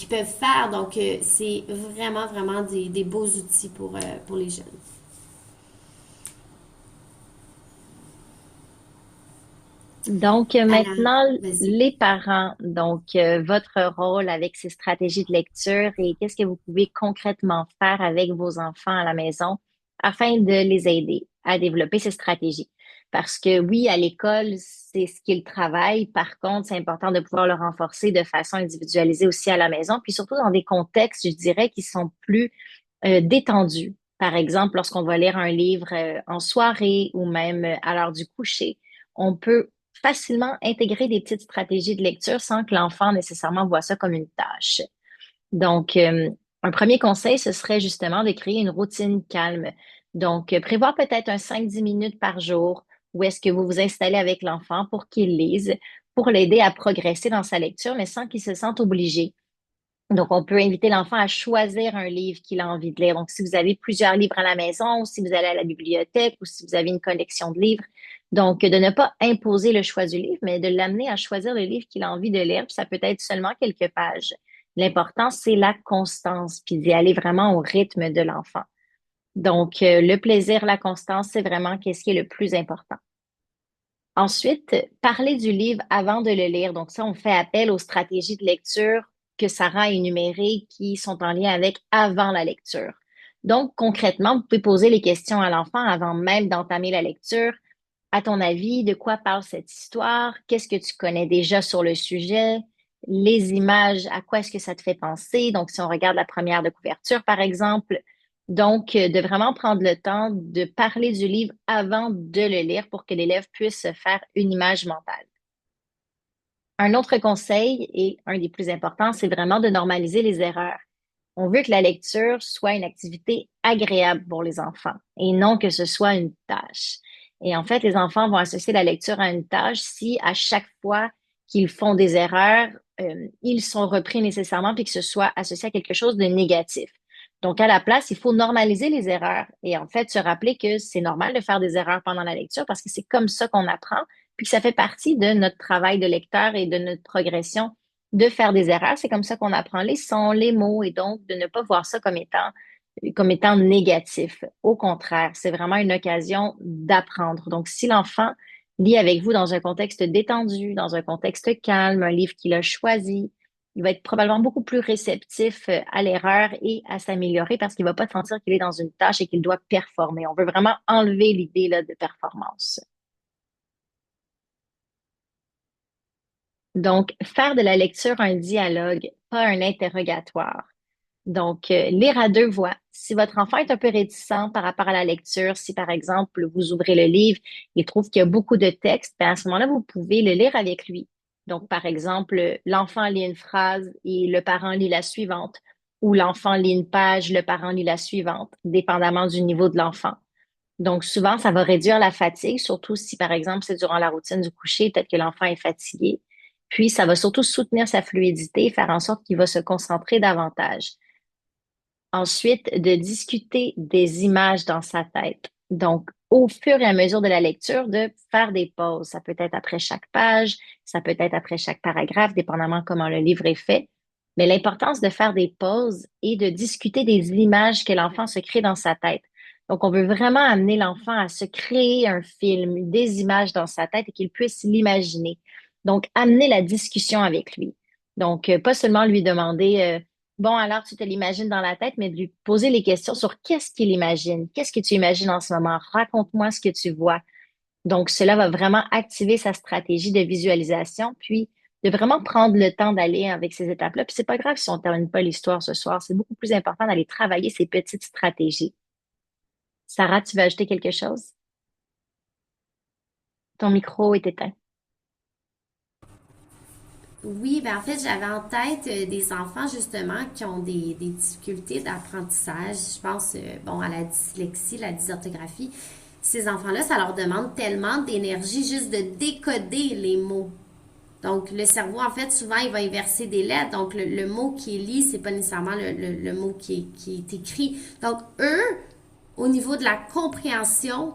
peuvent faire. Donc, c'est vraiment, vraiment des beaux outils pour les jeunes. Donc Alors, maintenant, vas-y. les parents, donc votre rôle avec ces stratégies de lecture et qu'est-ce que vous pouvez concrètement faire avec vos enfants à la maison afin de les aider à développer ces stratégies. Parce que oui, à l'école, c'est ce qu'ils travaillent. Par contre, c'est important de pouvoir le renforcer de façon individualisée aussi à la maison, puis surtout dans des contextes, je dirais, qui sont plus détendus. Par exemple, lorsqu'on va lire un livre en soirée ou même à l'heure du coucher, on peut facilement intégrer des petites stratégies de lecture sans que l'enfant nécessairement voit ça comme une tâche. Donc, un premier conseil, ce serait justement de créer une routine calme. Donc, prévoir peut-être un 5-10 minutes par jour où est-ce que vous vous installez avec l'enfant pour qu'il lise, pour l'aider à progresser dans sa lecture, mais sans qu'il se sente obligé. Donc, on peut inviter l'enfant à choisir un livre qu'il a envie de lire. Donc, si vous avez plusieurs livres à la maison, ou si vous allez à la bibliothèque, ou si vous avez une collection de livres, donc de ne pas imposer le choix du livre, mais de l'amener à choisir le livre qu'il a envie de lire. Puis ça peut être seulement quelques pages. L'important, c'est la constance, puis d'y aller vraiment au rythme de l'enfant. Donc, le plaisir, la constance, c'est vraiment qu'est-ce qui est le plus important. Ensuite, parler du livre avant de le lire. Donc ça, on fait appel aux stratégies de lecture que Sarah a énumérées qui sont en lien avec avant la lecture. Donc, concrètement, vous pouvez poser les questions à l'enfant avant même d'entamer la lecture. À ton avis, de quoi parle cette histoire? Qu'est-ce que tu connais déjà sur le sujet? Les images, à quoi est-ce que ça te fait penser? Donc, si on regarde la première de couverture, par exemple, donc, de vraiment prendre le temps de parler du livre avant de le lire pour que l'élève puisse se faire une image mentale. Un autre conseil, et un des plus importants, c'est vraiment de normaliser les erreurs. On veut que la lecture soit une activité agréable pour les enfants et non que ce soit une tâche. Et en fait, les enfants vont associer la lecture à une tâche si à chaque fois qu'ils font des erreurs, ils sont repris nécessairement puis que ce soit associé à quelque chose de négatif. Donc, à la place, il faut normaliser les erreurs et en fait se rappeler que c'est normal de faire des erreurs pendant la lecture parce que c'est comme ça qu'on apprend, puis que ça fait partie de notre travail de lecteur et de notre progression de faire des erreurs. C'est comme ça qu'on apprend les sons, les mots, et donc de ne pas voir ça comme étant négatif. Au contraire, c'est vraiment une occasion d'apprendre. Donc, si l'enfant lit avec vous dans un contexte détendu, dans un contexte calme, un livre qu'il a choisi, il va être probablement beaucoup plus réceptif à l'erreur et à s'améliorer parce qu'il va pas sentir qu'il est dans une tâche et qu'il doit performer. On veut vraiment enlever l'idée là, de performance. Donc, faire de la lecture un dialogue, pas un interrogatoire. Donc, lire à deux voix. Si votre enfant est un peu réticent par rapport à la lecture, si par exemple vous ouvrez le livre et trouve qu'il y a beaucoup de texte, ben à ce moment-là, vous pouvez le lire avec lui. Donc, par exemple, l'enfant lit une phrase et le parent lit la suivante, ou l'enfant lit une page, le parent lit la suivante, dépendamment du niveau de l'enfant. Donc, souvent, ça va réduire la fatigue, surtout si, par exemple, c'est durant la routine du coucher, peut-être que l'enfant est fatigué. Puis, ça va surtout soutenir sa fluidité et faire en sorte qu'il va se concentrer davantage. Ensuite, de discuter des images dans sa tête. Donc, au fur et à mesure de la lecture, de faire des pauses. Ça peut être après chaque page, ça peut être après chaque paragraphe, dépendamment comment le livre est fait. Mais l'importance de faire des pauses et de discuter des images que l'enfant se crée dans sa tête. Donc, on veut vraiment amener l'enfant à se créer un film, des images dans sa tête et qu'il puisse l'imaginer. Donc, amener la discussion avec lui. Donc, pas seulement lui demander, bon, alors tu te l'imagines dans la tête, mais de lui poser les questions sur qu'est-ce qu'il imagine, qu'est-ce que tu imagines en ce moment, raconte-moi ce que tu vois. Donc, cela va vraiment activer sa stratégie de visualisation, puis de vraiment prendre le temps d'aller avec ces étapes-là. Puis c'est pas grave si on ne termine pas l'histoire ce soir, c'est beaucoup plus important d'aller travailler ces petites stratégies. Sarah, tu veux ajouter quelque chose? Ton micro est éteint. Oui, ben en fait, j'avais en tête des enfants justement qui ont des difficultés d'apprentissage. Je pense, bon, à la dyslexie, la dysorthographie. Ces enfants-là, ça leur demande tellement d'énergie juste de décoder les mots. Donc, le cerveau, en fait, souvent, il va inverser des lettres. Donc, le mot qui est lu, c'est pas nécessairement le mot qui est écrit. Donc, eux, au niveau de la compréhension,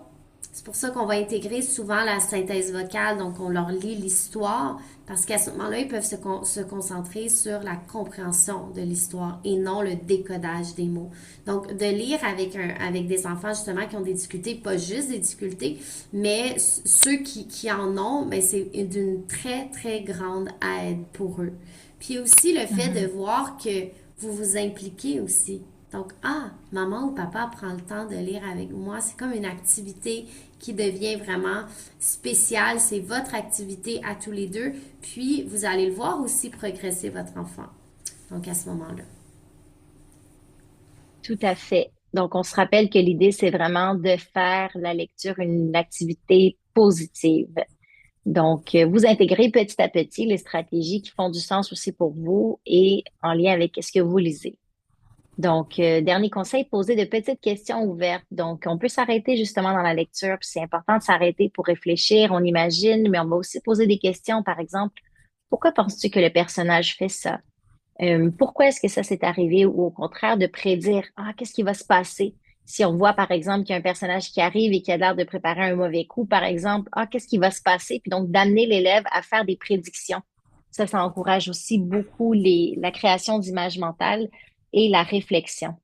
c'est pour ça qu'on va intégrer souvent la synthèse vocale. Donc, on leur lit l'histoire parce qu'à ce moment-là, ils peuvent se concentrer sur la compréhension de l'histoire et non le décodage des mots. Donc, de lire avec des enfants justement qui ont des difficultés, pas juste des difficultés, mais ceux qui en ont, ben, c'est d'une très, très grande aide pour eux. Puis aussi le fait de Mhm. voir que vous vous impliquez aussi. Donc, ah, maman ou papa prend le temps de lire avec moi. C'est comme une activité qui devient vraiment spéciale. C'est votre activité à tous les deux. Puis, vous allez le voir aussi progresser votre enfant. Donc, à ce moment-là. Tout à fait. Donc, on se rappelle que l'idée, c'est vraiment de faire la lecture une activité positive. Donc, vous intégrez petit à petit les stratégies qui font du sens aussi pour vous et en lien avec ce que vous lisez. Donc, dernier conseil, poser de petites questions ouvertes. Donc, on peut s'arrêter justement dans la lecture, puis c'est important de s'arrêter pour réfléchir, on imagine, mais on va aussi poser des questions, par exemple, pourquoi penses-tu que le personnage fait ça? Pourquoi est-ce que ça s'est arrivé ou au contraire de prédire, ah, qu'est-ce qui va se passer si on voit, par exemple, qu'il y a un personnage qui arrive et qui a l'air de préparer un mauvais coup, par exemple, ah, qu'est-ce qui va se passer? Puis donc, d'amener l'élève à faire des prédictions. Ça encourage aussi beaucoup la création d'images mentales et la réflexion.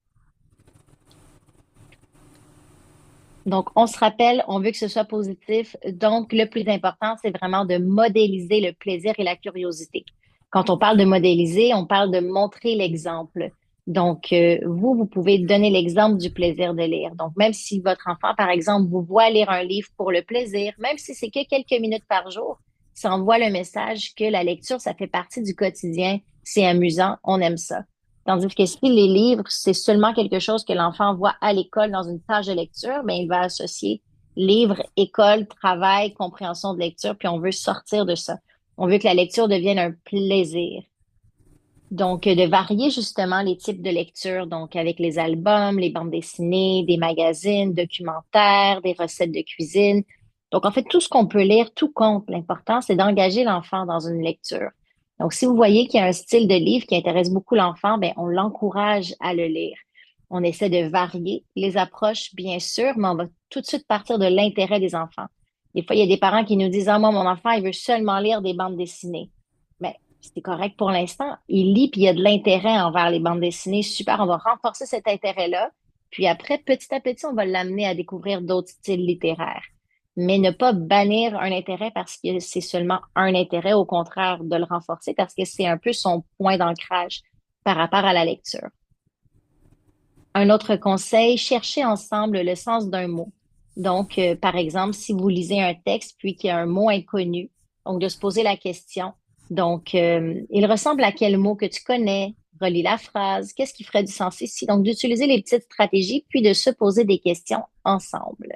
Donc, on se rappelle, on veut que ce soit positif. Donc, le plus important, c'est vraiment de modéliser le plaisir et la curiosité. Quand on parle de modéliser, on parle de montrer l'exemple. Donc, vous pouvez donner l'exemple du plaisir de lire. Donc, même si votre enfant, par exemple, vous voit lire un livre pour le plaisir, même si c'est que quelques minutes par jour, ça envoie le message que la lecture, ça fait partie du quotidien, c'est amusant, on aime ça. Tandis que si les livres, c'est seulement quelque chose que l'enfant voit à l'école dans une tâche de lecture, ben, il va associer livre, école, travail, compréhension de lecture, puis on veut sortir de ça. On veut que la lecture devienne un plaisir. Donc, de varier justement les types de lecture, donc avec les albums, les bandes dessinées, des magazines, documentaires, des recettes de cuisine. Donc, en fait, tout ce qu'on peut lire, tout compte. L'important, c'est d'engager l'enfant dans une lecture. Donc, si vous voyez qu'il y a un style de livre qui intéresse beaucoup l'enfant, ben, on l'encourage à le lire. On essaie de varier les approches, bien sûr, mais on va tout de suite partir de l'intérêt des enfants. Des fois, il y a des parents qui nous disent, ah, moi, mon enfant, il veut seulement lire des bandes dessinées. Ben, c'est correct pour l'instant. Il lit, puis il y a de l'intérêt envers les bandes dessinées. Super, on va renforcer cet intérêt-là. Puis après, petit à petit, on va l'amener à découvrir d'autres styles littéraires. Mais ne pas bannir un intérêt parce que c'est seulement un intérêt, au contraire, de le renforcer parce que c'est un peu son point d'ancrage par rapport à la lecture. Un autre conseil, cherchez ensemble le sens d'un mot. Donc, par exemple, si vous lisez un texte puis qu'il y a un mot inconnu, donc de se poser la question. Donc, il ressemble à quel mot que tu connais? Relis la phrase. Qu'est-ce qui ferait du sens ici? Donc, d'utiliser les petites stratégies puis de se poser des questions ensemble.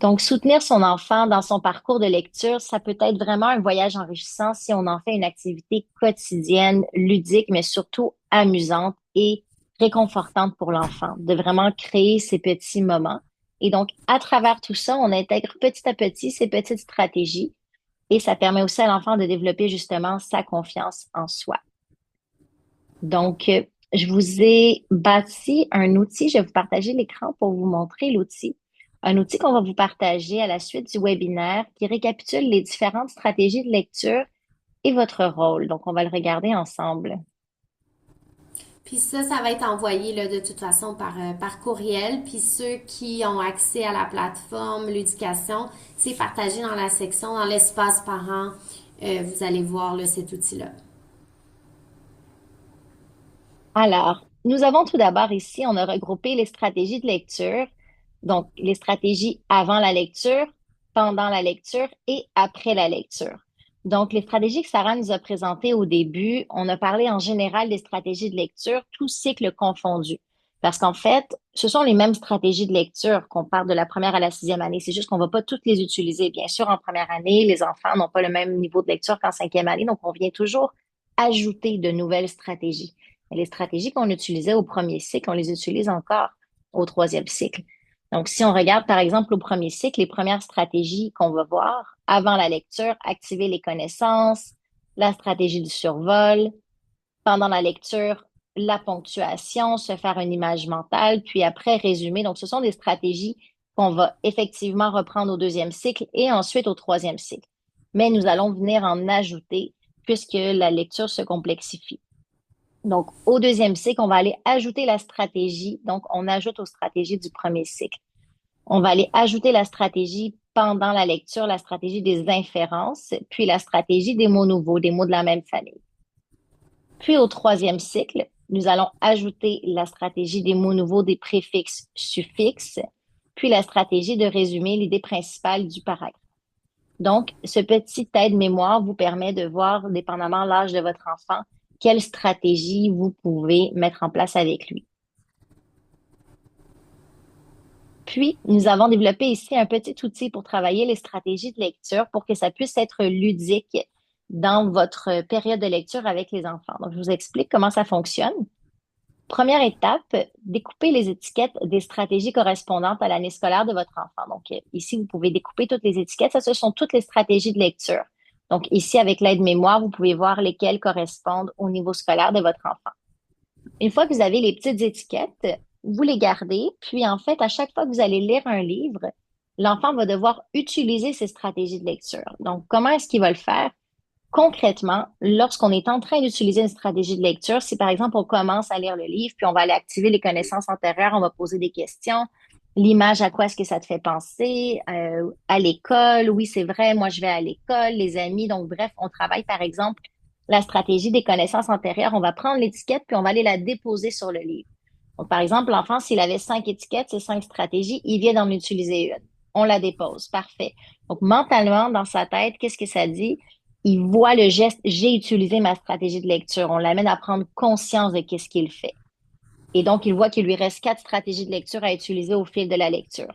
Donc, soutenir son enfant dans son parcours de lecture, ça peut être vraiment un voyage enrichissant si on en fait une activité quotidienne, ludique, mais surtout amusante et réconfortante pour l'enfant, de vraiment créer ces petits moments. Et donc, à travers tout ça, on intègre petit à petit ces petites stratégies et ça permet aussi à l'enfant de développer justement sa confiance en soi. Donc, je vous ai bâti un outil. Je vais vous partager l'écran pour vous montrer l'outil. Un outil qu'on va vous partager à la suite du webinaire qui récapitule les différentes stratégies de lecture et votre rôle. Donc, on va le regarder ensemble. Puis ça va être envoyé là, de toute façon par courriel. Puis ceux qui ont accès à la plateforme, l'éducation, c'est partagé dans la section, dans l'espace parents. Vous allez voir là, cet outil-là. Alors, nous avons tout d'abord ici, on a regroupé les stratégies de lecture. Donc, les stratégies avant la lecture, pendant la lecture et après la lecture. Donc, les stratégies que Sarah nous a présentées au début, on a parlé en général des stratégies de lecture, tout cycle confondu. Parce qu'en fait, ce sont les mêmes stratégies de lecture qu'on parle de la première à la sixième année. C'est juste qu'on ne va pas toutes les utiliser. Bien sûr, en première année, les enfants n'ont pas le même niveau de lecture qu'en cinquième année, donc on vient toujours ajouter de nouvelles stratégies. Et les stratégies qu'on utilisait au premier cycle, on les utilise encore au troisième cycle. Donc, si on regarde, par exemple, au premier cycle, les premières stratégies qu'on va voir avant la lecture, activer les connaissances, la stratégie du survol, pendant la lecture, la ponctuation, se faire une image mentale, puis après résumer. Donc, ce sont des stratégies qu'on va effectivement reprendre au deuxième cycle et ensuite au troisième cycle. Mais nous allons venir en ajouter puisque la lecture se complexifie. Donc, au deuxième cycle, on va aller ajouter la stratégie. Donc, on ajoute aux stratégies du premier cycle. On va aller ajouter la stratégie pendant la lecture, la stratégie des inférences, puis la stratégie des mots nouveaux, des mots de la même famille. Puis au troisième cycle, nous allons ajouter la stratégie des mots nouveaux, des préfixes, suffixes, puis la stratégie de résumer l'idée principale du paragraphe. Donc, ce petit aide-mémoire vous permet de voir, dépendamment de l'âge de votre enfant, quelle stratégie vous pouvez mettre en place avec lui. Puis, nous avons développé ici un petit outil pour travailler les stratégies de lecture pour que ça puisse être ludique dans votre période de lecture avec les enfants. Donc, je vous explique comment ça fonctionne. Première étape, découpez les étiquettes des stratégies correspondantes à l'année scolaire de votre enfant. Donc, ici, vous pouvez découper toutes les étiquettes. Ça, ce sont toutes les stratégies de lecture. Donc ici, avec l'aide-mémoire, vous pouvez voir lesquels correspondent au niveau scolaire de votre enfant. Une fois que vous avez les petites étiquettes, vous les gardez, puis en fait, à chaque fois que vous allez lire un livre, l'enfant va devoir utiliser ces stratégies de lecture. Donc, comment est-ce qu'il va le faire? Concrètement, lorsqu'on est en train d'utiliser une stratégie de lecture, si par exemple on commence à lire le livre, puis on va aller activer les connaissances antérieures, on va poser des questions. L'image, à quoi est-ce que ça te fait penser? À l'école, oui, c'est vrai, moi je vais à l'école, les amis. Donc, bref, on travaille par exemple la stratégie des connaissances antérieures. On va prendre l'étiquette, puis on va aller la déposer sur le livre. Donc, par exemple, l'enfant, s'il avait 5 étiquettes, ces 5 stratégies, il vient d'en utiliser une. On la dépose. Parfait. Donc, mentalement, dans sa tête, qu'est-ce que ça dit? Il voit le geste, j'ai utilisé ma stratégie de lecture. On l'amène à prendre conscience de qu'est-ce qu'il fait. Et donc, il voit qu'il lui reste 4 stratégies de lecture à utiliser au fil de la lecture.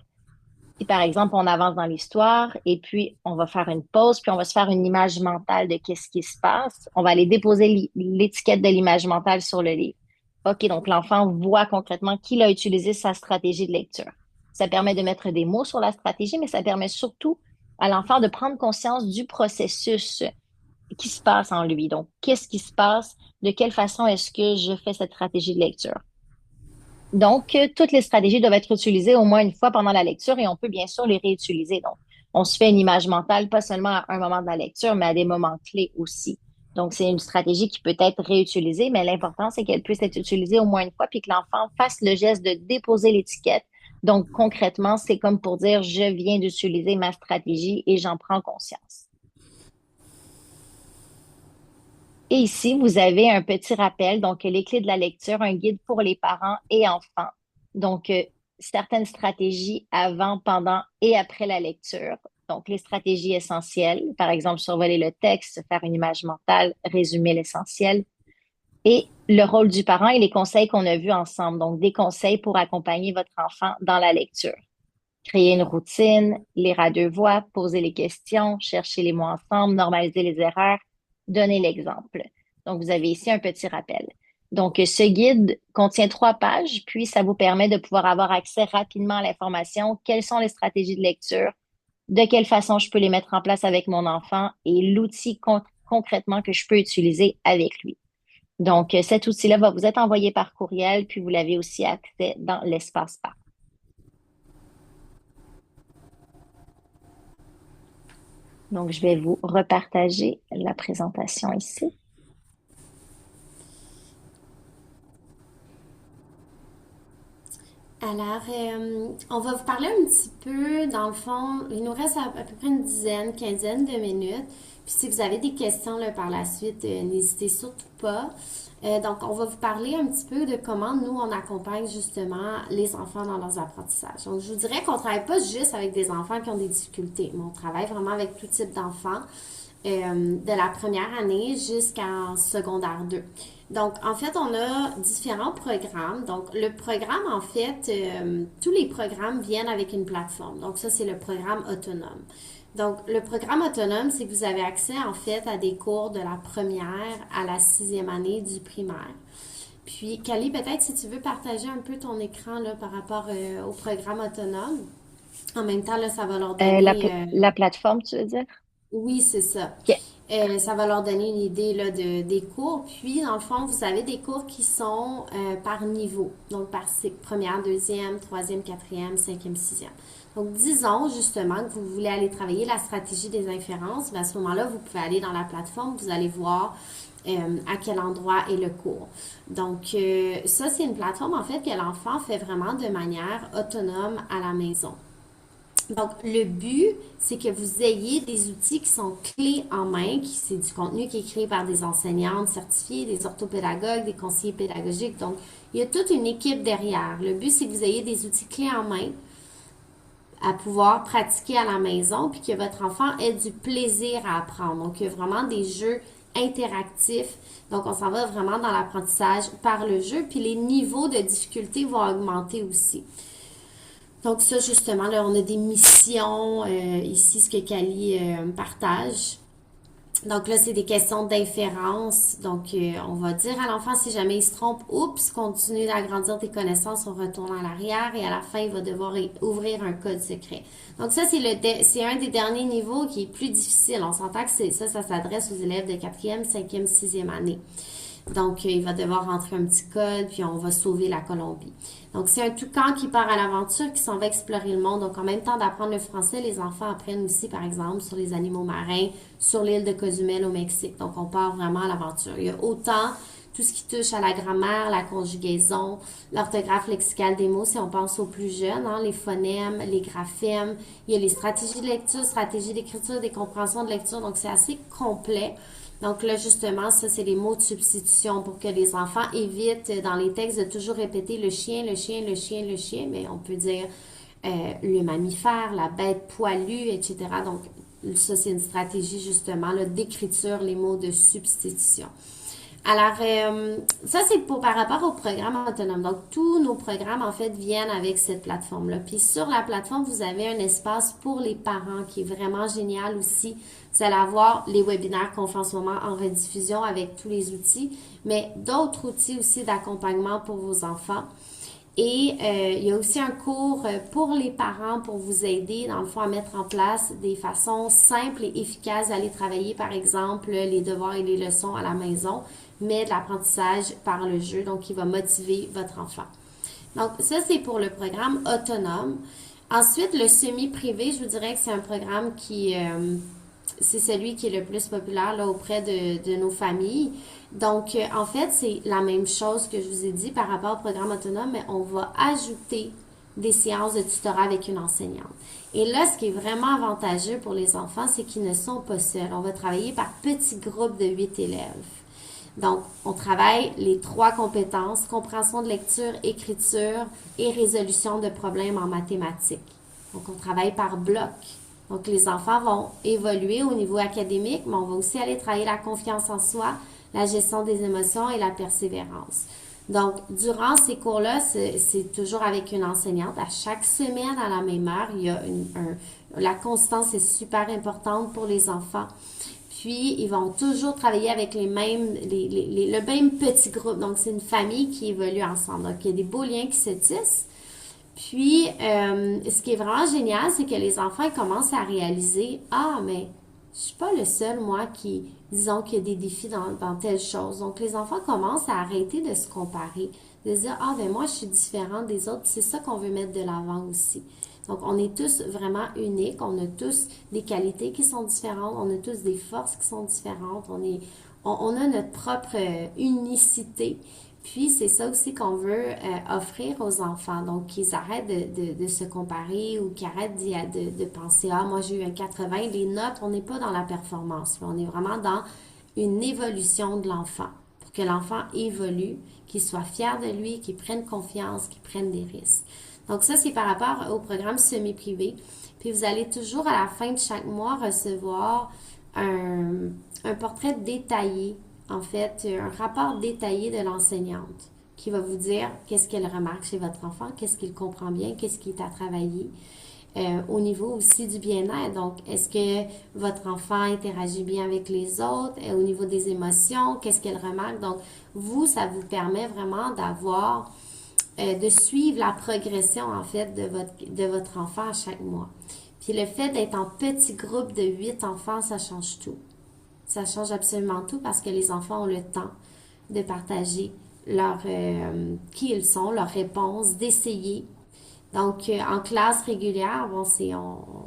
Si par exemple, on avance dans l'histoire et puis on va faire une pause, puis on va se faire une image mentale de qu'est-ce qui se passe, on va aller déposer l'étiquette de l'image mentale sur le livre. OK, donc l'enfant voit concrètement qu'il a utilisé sa stratégie de lecture. Ça permet de mettre des mots sur la stratégie, mais ça permet surtout à l'enfant de prendre conscience du processus qui se passe en lui. Donc, qu'est-ce qui se passe? De quelle façon est-ce que je fais cette stratégie de lecture? Donc, toutes les stratégies doivent être utilisées au moins une fois pendant la lecture et on peut bien sûr les réutiliser. Donc, on se fait une image mentale, pas seulement à un moment de la lecture, mais à des moments clés aussi. Donc, c'est une stratégie qui peut être réutilisée, mais l'important, c'est qu'elle puisse être utilisée au moins une fois puis que l'enfant fasse le geste de déposer l'étiquette. Donc, concrètement, c'est comme pour dire, je viens d'utiliser ma stratégie et j'en prends conscience. Et ici, vous avez un petit rappel, donc les clés de la lecture, un guide pour les parents et enfants. Donc, certaines stratégies avant, pendant et après la lecture. Donc, les stratégies essentielles, par exemple, survoler le texte, faire une image mentale, résumer l'essentiel. Et le rôle du parent et les conseils qu'on a vus ensemble. Donc, des conseils pour accompagner votre enfant dans la lecture. Créer une routine, lire à deux voix, poser les questions, chercher les mots ensemble, normaliser les erreurs, donner l'exemple. Donc, vous avez ici un petit rappel. Donc, ce guide contient 3 pages, puis ça vous permet de pouvoir avoir accès rapidement à l'information. Quelles sont les stratégies de lecture? De quelle façon je peux les mettre en place avec mon enfant et l'outil concrètement que je peux utiliser avec lui. Donc, cet outil-là va vous être envoyé par courriel, puis vous l'avez aussi accès dans l'espace parc. Donc, je vais vous repartager la présentation ici. Alors, on va vous parler un petit peu, dans le fond, il nous reste à peu près une dizaine, quinzaine de minutes. Puis si vous avez des questions là, par la suite, n'hésitez surtout pas. Donc, on va vous parler un petit peu de comment nous, on accompagne justement les enfants dans leurs apprentissages. Donc, je vous dirais qu'on ne travaille pas juste avec des enfants qui ont des difficultés, mais on travaille vraiment avec tout type d'enfants, de la première année jusqu'en secondaire 2. Donc, en fait, on a différents programmes. Donc, le programme, en fait, tous les programmes viennent avec une plateforme. Donc, ça, c'est le programme autonome. Donc, le programme autonome, c'est que vous avez accès, en fait, à des cours de la première à la 6e année du primaire. Puis, Kali, peut-être si tu veux partager un peu ton écran là, par rapport au programme autonome. En même temps, là, ça va leur donner La plateforme, tu veux dire? oui, c'est ça. OK. Ça va leur donner une idée là, des cours. Puis, dans le fond, vous avez des cours qui sont par niveau. Donc, par première, deuxième, troisième, quatrième, cinquième, sixième. Donc, disons justement que vous voulez aller travailler la stratégie des inférences. À ce moment-là, vous pouvez aller dans la plateforme. Vous allez voir à quel endroit est le cours. Donc, ça, c'est une plateforme, en fait, que l'enfant fait vraiment de manière autonome à la maison. Donc, le but, c'est que vous ayez des outils qui sont clés en main, qui c'est du contenu qui est créé par des enseignantes certifiées, des orthopédagogues, des conseillers pédagogiques. Donc, il y a toute une équipe derrière. Le but, c'est que vous ayez des outils clés en main à pouvoir pratiquer à la maison, puis que votre enfant ait du plaisir à apprendre. Donc, il y a vraiment des jeux interactifs. Donc, on s'en va vraiment dans l'apprentissage par le jeu, puis les niveaux de difficulté vont augmenter aussi. Donc ça, justement, là, on a des missions, ici, ce que Kali partage. Donc là, c'est des questions d'inférence. Donc, on va dire à l'enfant, si jamais il se trompe, oups, continue d'agrandir tes connaissances, on retourne à l'arrière et à la fin, il va devoir ouvrir un code secret. Donc ça, c'est un des derniers niveaux qui est plus difficile. On s'entend que ça s'adresse aux élèves de quatrième, cinquième, sixième année. Donc, il va devoir rentrer un petit code, puis on va sauver la Colombie. Donc, c'est un toucan qui part à l'aventure, qui s'en va explorer le monde. Donc, en même temps d'apprendre le français, les enfants apprennent aussi, par exemple, sur les animaux marins, sur l'île de Cozumel au Mexique. Donc, on part vraiment à l'aventure. Il y a autant tout ce qui touche à la grammaire, la conjugaison, l'orthographe lexicale des mots, si on pense aux plus jeunes, hein, les phonèmes, les graphèmes. Il y a les stratégies de lecture, stratégies d'écriture, des compréhensions de lecture. Donc, c'est assez complet. Donc là, justement, ça, c'est les mots de substitution pour que les enfants évitent dans les textes de toujours répéter le chien, le chien, le chien, le chien, mais on peut dire le mammifère, la bête poilue, etc. Donc, ça, c'est une stratégie, justement, là, d'écriture, les mots de substitution. Alors, ça, c'est par rapport au programme autonome. Donc, tous nos programmes, en fait, viennent avec cette plateforme-là. Puis, sur la plateforme, vous avez un espace pour les parents qui est vraiment génial aussi. Vous allez avoir les webinaires qu'on fait en ce moment en rediffusion avec tous les outils, mais d'autres outils aussi d'accompagnement pour vos enfants. Et il y a aussi un cours pour les parents pour vous aider, dans le fond, à mettre en place des façons simples et efficaces d'aller travailler, par exemple, les devoirs et les leçons à la maison, mais de l'apprentissage par le jeu, donc qui va motiver votre enfant. Donc, ça, c'est pour le programme autonome. Ensuite, le semi-privé, je vous dirais que c'est un programme c'est celui qui est le plus populaire là, auprès de nos familles. Donc, en fait, c'est la même chose que je vous ai dit par rapport au programme autonome, mais on va ajouter des séances de tutorat avec une enseignante. Et là, ce qui est vraiment avantageux pour les enfants, c'est qu'ils ne sont pas seuls. On va travailler par petits groupes de 8 élèves. Donc, on travaille les 3 compétences, compréhension de lecture, écriture et résolution de problèmes en mathématiques. Donc, on travaille par bloc. Donc, les enfants vont évoluer au niveau académique, mais on va aussi aller travailler la confiance en soi, la gestion des émotions et la persévérance. Donc, durant ces cours-là, c'est toujours avec une enseignante. À chaque semaine, à la même heure, il y a la constance est super importante pour les enfants. Puis, ils vont toujours travailler avec le même petit groupe. Donc, c'est une famille qui évolue ensemble. Donc, il y a des beaux liens qui se tissent. Puis, ce qui est vraiment génial, c'est que les enfants ils commencent à réaliser, ah, mais je suis pas le seul, moi, disons, qu'il y a des défis dans telle chose. Donc, les enfants commencent à arrêter de se comparer, de se dire, ah, ben moi, je suis différente des autres. C'est ça qu'on veut mettre de l'avant aussi. Donc, on est tous vraiment uniques. On a tous des qualités qui sont différentes. On a tous des forces qui sont différentes. On a notre propre unicité. Puis, c'est ça aussi qu'on veut offrir aux enfants. Donc, qu'ils arrêtent de se comparer ou qu'ils arrêtent de penser, ah, moi, j'ai eu un 80. Les notes, on n'est pas dans la performance. On est vraiment dans une évolution de l'enfant. Pour que l'enfant évolue, qu'il soit fier de lui, qu'il prenne confiance, qu'il prenne des risques. Donc, ça, c'est par rapport au programme semi-privé. Puis, vous allez toujours, à la fin de chaque mois, recevoir un portrait détaillé, en fait, un rapport détaillé de l'enseignante qui va vous dire qu'est-ce qu'elle remarque chez votre enfant, qu'est-ce qu'il comprend bien, qu'est-ce qui est à travailler. Au niveau aussi du bien-être. Donc, est-ce que votre enfant interagit bien avec les autres? Au niveau des émotions, qu'est-ce qu'elle remarque? Donc, ça vous permet vraiment de suivre la progression, en fait, de votre enfant à chaque mois. Puis le fait d'être en petit groupe de 8 enfants, ça change tout. Ça change absolument tout parce que les enfants ont le temps de partager qui ils sont, leurs réponses, d'essayer. Donc, en classe régulière, bon,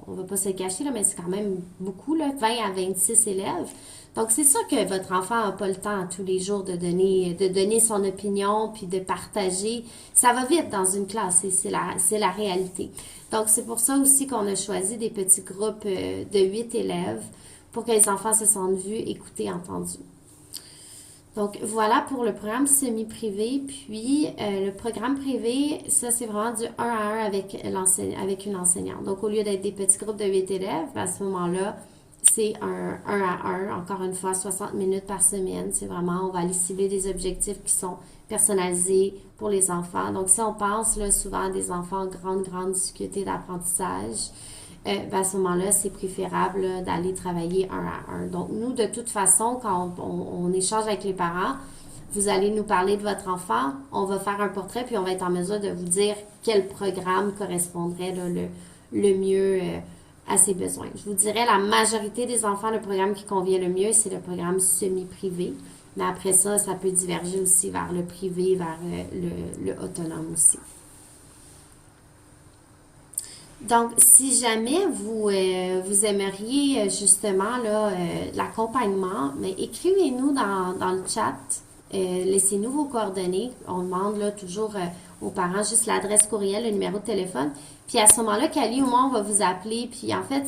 on va pas se cacher, là, mais c'est quand même beaucoup, là, 20 à 26 élèves. Donc, c'est sûr que votre enfant n'a pas le temps tous les jours de donner son opinion puis de partager. Ça va vite dans une classe et c'est la réalité. Donc, c'est pour ça aussi qu'on a choisi des petits groupes de 8 élèves pour que les enfants se sentent vus, écoutés, entendus. Donc, voilà pour le programme semi-privé. Puis, le programme privé, ça, c'est vraiment du 1 à 1 avec une enseignante. Donc, au lieu d'être des petits groupes de 8 élèves, à ce moment-là, c'est un 1 à 1, encore une fois, 60 minutes par semaine. C'est vraiment, on va aller cibler des objectifs qui sont personnalisés pour les enfants. Donc, si on pense là, souvent à des enfants en grande difficulté d'apprentissage, ben, à ce moment-là, c'est préférable là, d'aller travailler un à un. Donc, nous, de toute façon, quand on échange avec les parents, vous allez nous parler de votre enfant, on va faire un portrait, puis on va être en mesure de vous dire quel programme correspondrait là, le mieux à ses besoins. Je vous dirais, la majorité des enfants, le programme qui convient le mieux, c'est le programme semi-privé. Mais après ça, ça peut diverger aussi vers le privé, vers le autonome aussi. Donc, si jamais vous aimeriez justement là, l'accompagnement, mais écrivez-nous dans le chat, laissez-nous vos coordonnées. On demande là, toujours aux parents juste l'adresse courriel, le numéro de téléphone. Puis à ce moment-là, Cali ou moi, on va vous appeler. Puis en fait,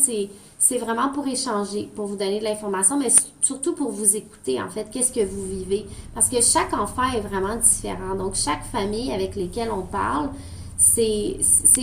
c'est vraiment pour échanger, pour vous donner de l'information, mais surtout pour vous écouter, en fait, qu'est-ce que vous vivez. Parce que chaque enfant est vraiment différent. Donc, chaque famille avec lesquelles on parle, c'est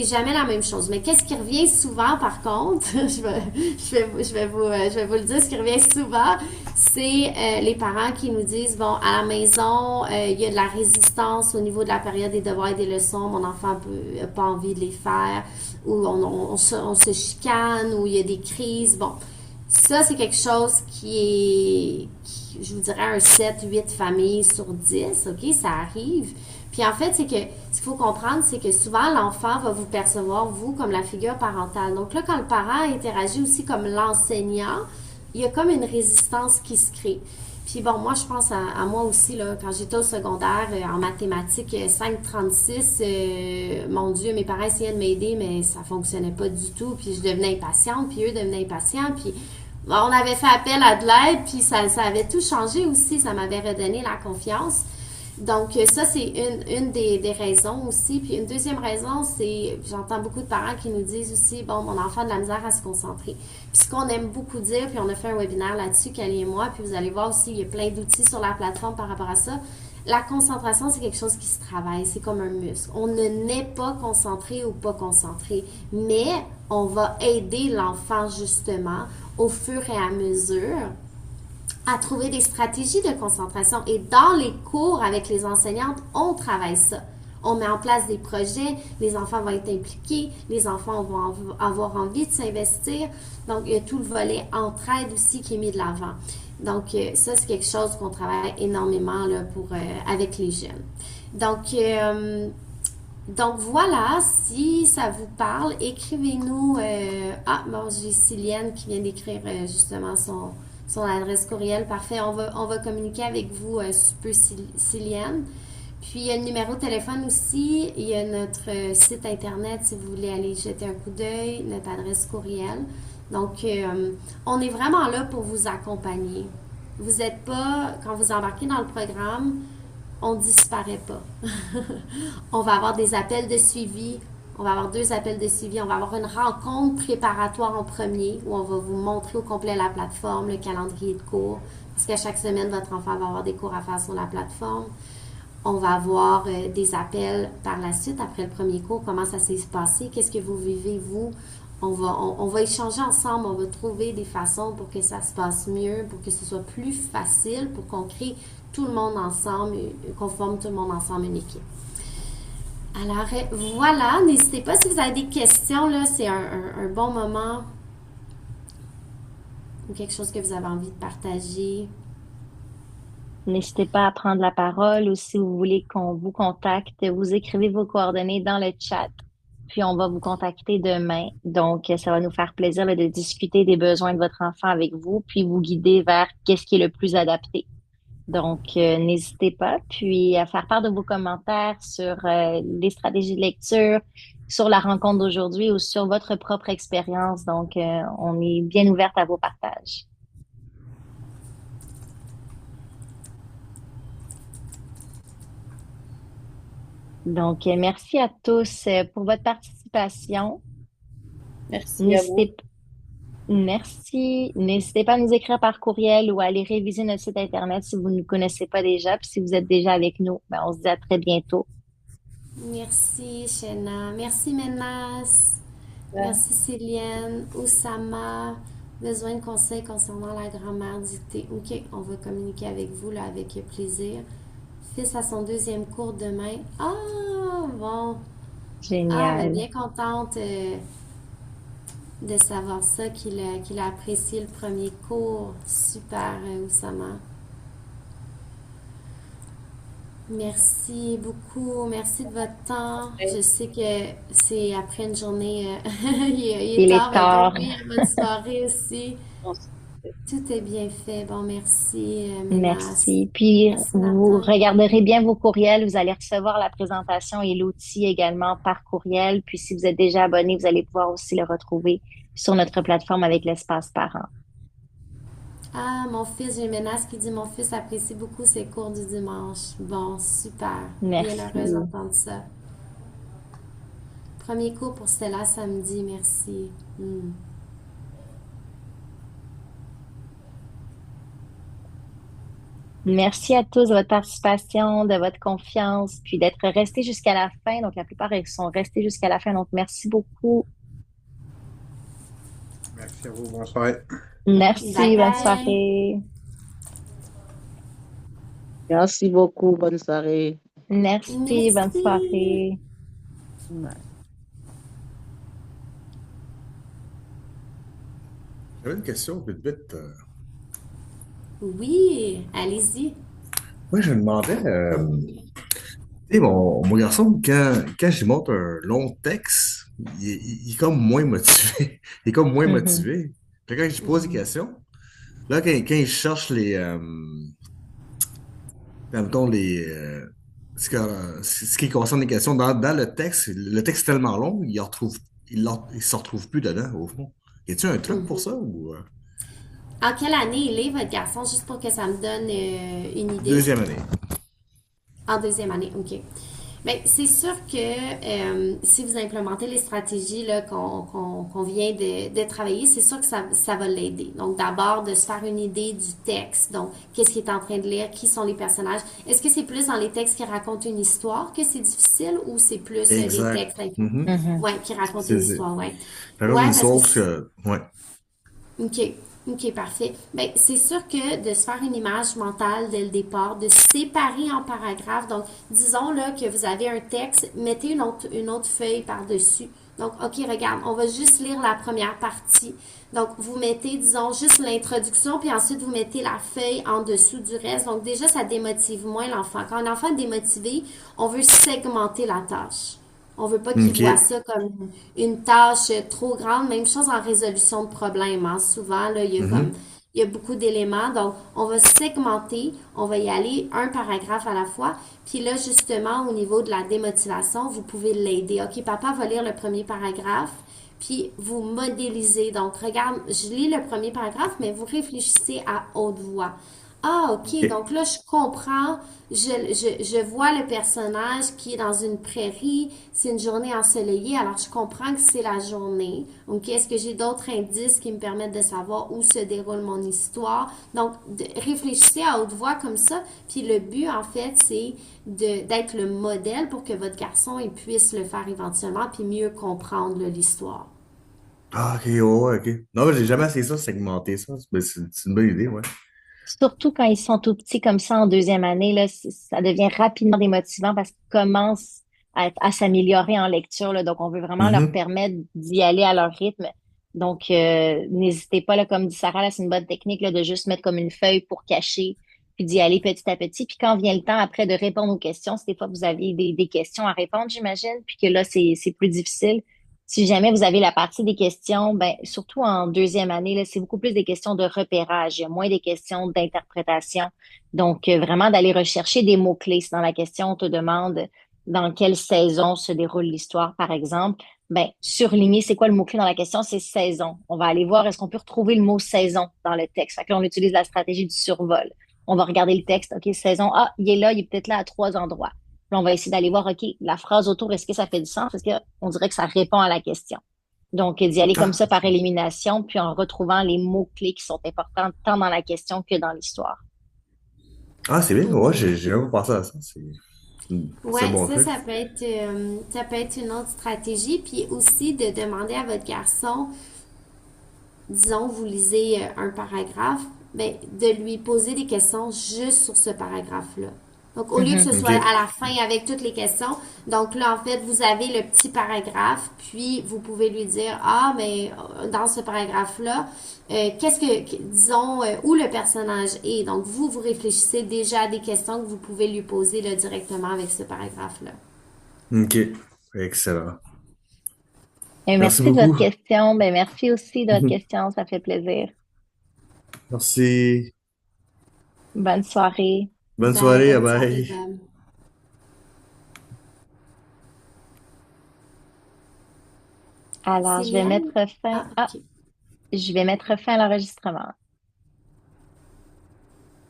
jamais la même chose. Mais qu'est-ce qui revient souvent, par contre, je vais vous le dire, ce qui revient souvent, c'est les parents qui nous disent, bon, à la maison, il y a de la résistance au niveau de la période des devoirs et des leçons, mon enfant n'a pas envie de les faire, ou on se chicane, ou il y a des crises. Bon, ça, c'est quelque chose je vous dirais, un 7-8 familles sur 10, OK? Ça arrive. Puis en fait, c'est que ce qu'il faut comprendre, c'est que souvent l'enfant va vous percevoir, vous, comme la figure parentale. Donc là, quand le parent interagit aussi comme l'enseignant, il y a comme une résistance qui se crée. Puis bon, moi, je pense à moi aussi, là, quand j'étais au secondaire, en mathématiques 5,36, mon Dieu, mes parents essayaient de m'aider, mais ça fonctionnait pas du tout. Puis je devenais impatiente, puis eux devenaient impatients, puis bon, on avait fait appel à de l'aide, puis ça avait tout changé aussi, ça m'avait redonné la confiance. Donc, ça, c'est une des raisons aussi. Puis une deuxième raison, c'est, j'entends beaucoup de parents qui nous disent aussi, bon, mon enfant a de la misère à se concentrer. Puis ce qu'on aime beaucoup dire, puis on a fait un webinaire là-dessus, Kelly et moi, puis vous allez voir aussi, il y a plein d'outils sur la plateforme par rapport à ça. La concentration, c'est quelque chose qui se travaille, c'est comme un muscle. On ne naît pas concentré ou pas concentré, mais on va aider l'enfant justement au fur et à mesure à trouver des stratégies de concentration. Et dans les cours avec les enseignantes, on travaille ça. On met en place des projets, les enfants vont être impliqués, les enfants vont avoir envie de s'investir. Donc, il y a tout le volet entraide aussi qui est mis de l'avant. Donc, ça, c'est quelque chose qu'on travaille énormément là, avec les jeunes. Donc voilà, si ça vous parle, écrivez-nous. Ah, bon, j'ai Cilienne qui vient d'écrire justement son adresse courriel. Parfait, on va communiquer avec vous sous peu, Cilienne. Puis il y a le numéro de téléphone aussi, il y a notre site internet si vous voulez aller jeter un coup d'œil, notre adresse courriel. Donc, on est vraiment là pour vous accompagner. Vous n'êtes pas, quand vous embarquez dans le programme, on ne disparaît pas. On va avoir des appels de suivi. On va avoir 2 appels de suivi. On va avoir une rencontre préparatoire en premier où on va vous montrer au complet la plateforme, le calendrier de cours. Parce qu'à chaque semaine, votre enfant va avoir des cours à faire sur la plateforme. On va avoir des appels par la suite, après le premier cours, comment ça s'est passé, qu'est-ce que vous vivez, vous. On va échanger ensemble, on va trouver des façons pour que ça se passe mieux, pour que ce soit plus facile, pour qu'on crée tout le monde ensemble, qu'on forme tout le monde ensemble une équipe. Alors voilà, n'hésitez pas si vous avez des questions, là, c'est un bon moment ou quelque chose que vous avez envie de partager. N'hésitez pas à prendre la parole ou si vous voulez qu'on vous contacte, vous écrivez vos coordonnées dans le chat. Puis on va vous contacter demain. Donc, ça va nous faire plaisir là, de discuter des besoins de votre enfant avec vous, puis vous guider vers qu'est-ce qui est le plus adapté. Donc, n'hésitez pas, puis à faire part de vos commentaires sur les stratégies de lecture, sur la rencontre d'aujourd'hui ou sur votre propre expérience. Donc, on est bien ouverte à vos partages. Donc, merci à tous pour votre participation. Merci à vous. Merci. N'hésitez pas à nous écrire par courriel ou à aller réviser notre site Internet si vous ne nous connaissez pas déjà. Puis si vous êtes déjà avec nous, ben, on se dit à très bientôt. Merci, Shena. Merci, Menas. Merci, Célienne. Oussama. Besoin de conseils concernant la grammaire dictée. OK, on va communiquer avec vous là, avec plaisir. Fils à son 2e cours demain. Ah, bon. Ah, on est Génial. bien contente. de savoir ça, qu'il a apprécié le premier cours. Super, Oussama. Merci beaucoup. Merci de votre temps. Je sais que c'est après une journée, il est Il est tard, mais bonne tard. nuit à votre soirée aussi. On se- Tout est bien fait. Bon, merci, Ménas. Merci. Puis, Merci, vous Nathan. regarderez bien vos courriels. Vous allez recevoir la présentation et l'outil également par courriel. Puis, si vous êtes déjà abonné, vous allez pouvoir aussi le retrouver sur notre plateforme avec l'espace parent. Ah, mon fils, j'ai Ménas qui dit mon fils apprécie beaucoup ses cours du dimanche. Bon, super. Bien heureuse Merci. d'entendre ça. Premier cours pour Stella samedi, merci. Hmm. Merci à tous de votre participation, de votre confiance, puis d'être restés jusqu'à la fin. Donc, la plupart, ils sont restés jusqu'à la fin. Donc, merci beaucoup. Merci à vous. Bonne soirée. Bye Merci. Bonne bye. soirée. Merci beaucoup. Bonne soirée. Merci. Bonne Merci. soirée. J'avais une question vite, vite. Oui, allez-y. Moi, je me demandais, tu sais, mon garçon, quand je lui montre un long texte, il est comme moins motivé. Il est comme moins Mhm. motivé. Puis quand je pose des Mhm. questions, là, quand il cherche mettons, ce qui concerne les questions dans le texte est tellement long, il se retrouve plus dedans, au fond. Y a-t-il un truc pour Mhm. ça ou En quelle année il est, votre garçon, juste pour que ça me donne une idée? deuxième année? En deuxième année, OK. Bien, c'est sûr que si vous implémentez les stratégies là, qu'on vient de travailler, c'est sûr que ça va l'aider. Donc, d'abord, de se faire une idée du texte. Donc, qu'est-ce qu'il est en train de lire? Qui sont les personnages? Est-ce que c'est plus dans les textes qui racontent une histoire que c'est difficile ou c'est plus les Exact. textes Mhm. Mhm. ouais, qui racontent une C'est histoire? Ouais. raconte une Ouais, parce que histoire parce que, ouais. OK. OK, parfait. Ben, c'est sûr que de se faire une image mentale dès le départ, de séparer en paragraphes. Donc, disons là que vous avez un texte, mettez une autre feuille par-dessus. Donc, OK, regarde, on va juste lire la première partie. Donc, vous mettez, disons, juste l'introduction, puis ensuite vous mettez la feuille en dessous du reste. Donc, déjà, ça démotive moins l'enfant. Quand un enfant est démotivé, on veut segmenter la tâche. On veut pas qu'ils voient OK. ça comme une tâche trop grande. Même chose en résolution de problèmes, hein. Souvent, là, Mhm. il y a beaucoup d'éléments. Donc, on va segmenter, on va y aller un paragraphe à la fois. Puis là, justement, au niveau de la démotivation, vous pouvez l'aider. OK, papa va lire le premier paragraphe. Puis vous modélisez. Donc, regarde, je lis le premier paragraphe, mais vous réfléchissez à haute voix. Ah, ok. OK. Donc là, je comprends. Je vois le personnage qui est dans une prairie. C'est une journée ensoleillée. Alors, je comprends que c'est la journée. Ok. Est-ce que j'ai d'autres indices qui me permettent de savoir où se déroule mon histoire? Donc, réfléchissez à haute voix comme ça. Puis le but, en fait, c'est d'être le modèle pour que votre garçon il puisse le faire éventuellement puis mieux comprendre là, l'histoire. Ah, OK, ouais, ouais, OK. Non, mais j'ai jamais essayé ça, segmenter ça. Mais c'est une bonne idée, ouais. Surtout quand ils sont tout petits comme ça en deuxième année, là, ça devient rapidement démotivant parce qu'ils commencent à s'améliorer en lecture, là. Donc, on veut vraiment leur Mhm. permettre d'y aller à leur rythme. Donc, n'hésitez pas, là, comme dit Sarah, là, c'est une bonne technique, là, de juste mettre comme une feuille pour cacher, puis d'y aller petit à petit. Puis quand vient le temps après de répondre aux questions, si des fois vous avez des questions à répondre, j'imagine, puis que là, c'est plus difficile. Si jamais vous avez la partie des questions, ben, surtout en deuxième année, là, c'est beaucoup plus des questions de repérage. Il y a moins des questions d'interprétation. Donc, vraiment d'aller rechercher des mots-clés. Si dans la question, on te demande dans quelle saison se déroule l'histoire, par exemple, ben, surligner, c'est quoi le mot-clé dans la question? C'est saison. On va aller voir, est-ce qu'on peut retrouver le mot saison dans le texte? Fait que là, on utilise la stratégie du survol. On va regarder le texte. OK, saison. Ah, il est là, il est peut-être là à trois endroits. Puis on va essayer d'aller voir, OK, la phrase autour, est-ce que ça fait du sens? Est-ce qu'on dirait que ça répond à la question? Donc, d'y aller comme Ah, ça par élimination, puis en retrouvant les mots-clés qui sont importants tant dans la question que dans l'histoire. ah, c'est bien, ouais, Mhm. j'ai même pas pensé à ça. C'est un Ouais, bon truc. ça peut être une autre stratégie. Puis aussi de demander à votre garçon, disons, vous lisez un paragraphe, ben, de lui poser des questions juste sur ce paragraphe-là. Donc, au lieu que ce Mhm. soit OK. à la fin avec toutes les questions, donc là, en fait, vous avez le petit paragraphe, puis vous pouvez lui dire, ah, mais dans ce paragraphe-là, disons, où le personnage est. Donc, vous réfléchissez déjà à des questions que vous pouvez lui poser là, directement avec ce paragraphe-là. OK. Excellent. Et Merci merci de votre beaucoup. question. Ben, merci aussi de votre question. Ça fait plaisir. Merci. Bonne soirée. Bonne Bye, soirée. Bye bonne soirée, bye. Deb. Alors, je vais Céliane? mettre fin. Ah, Ah, ok. je vais mettre fin à l'enregistrement.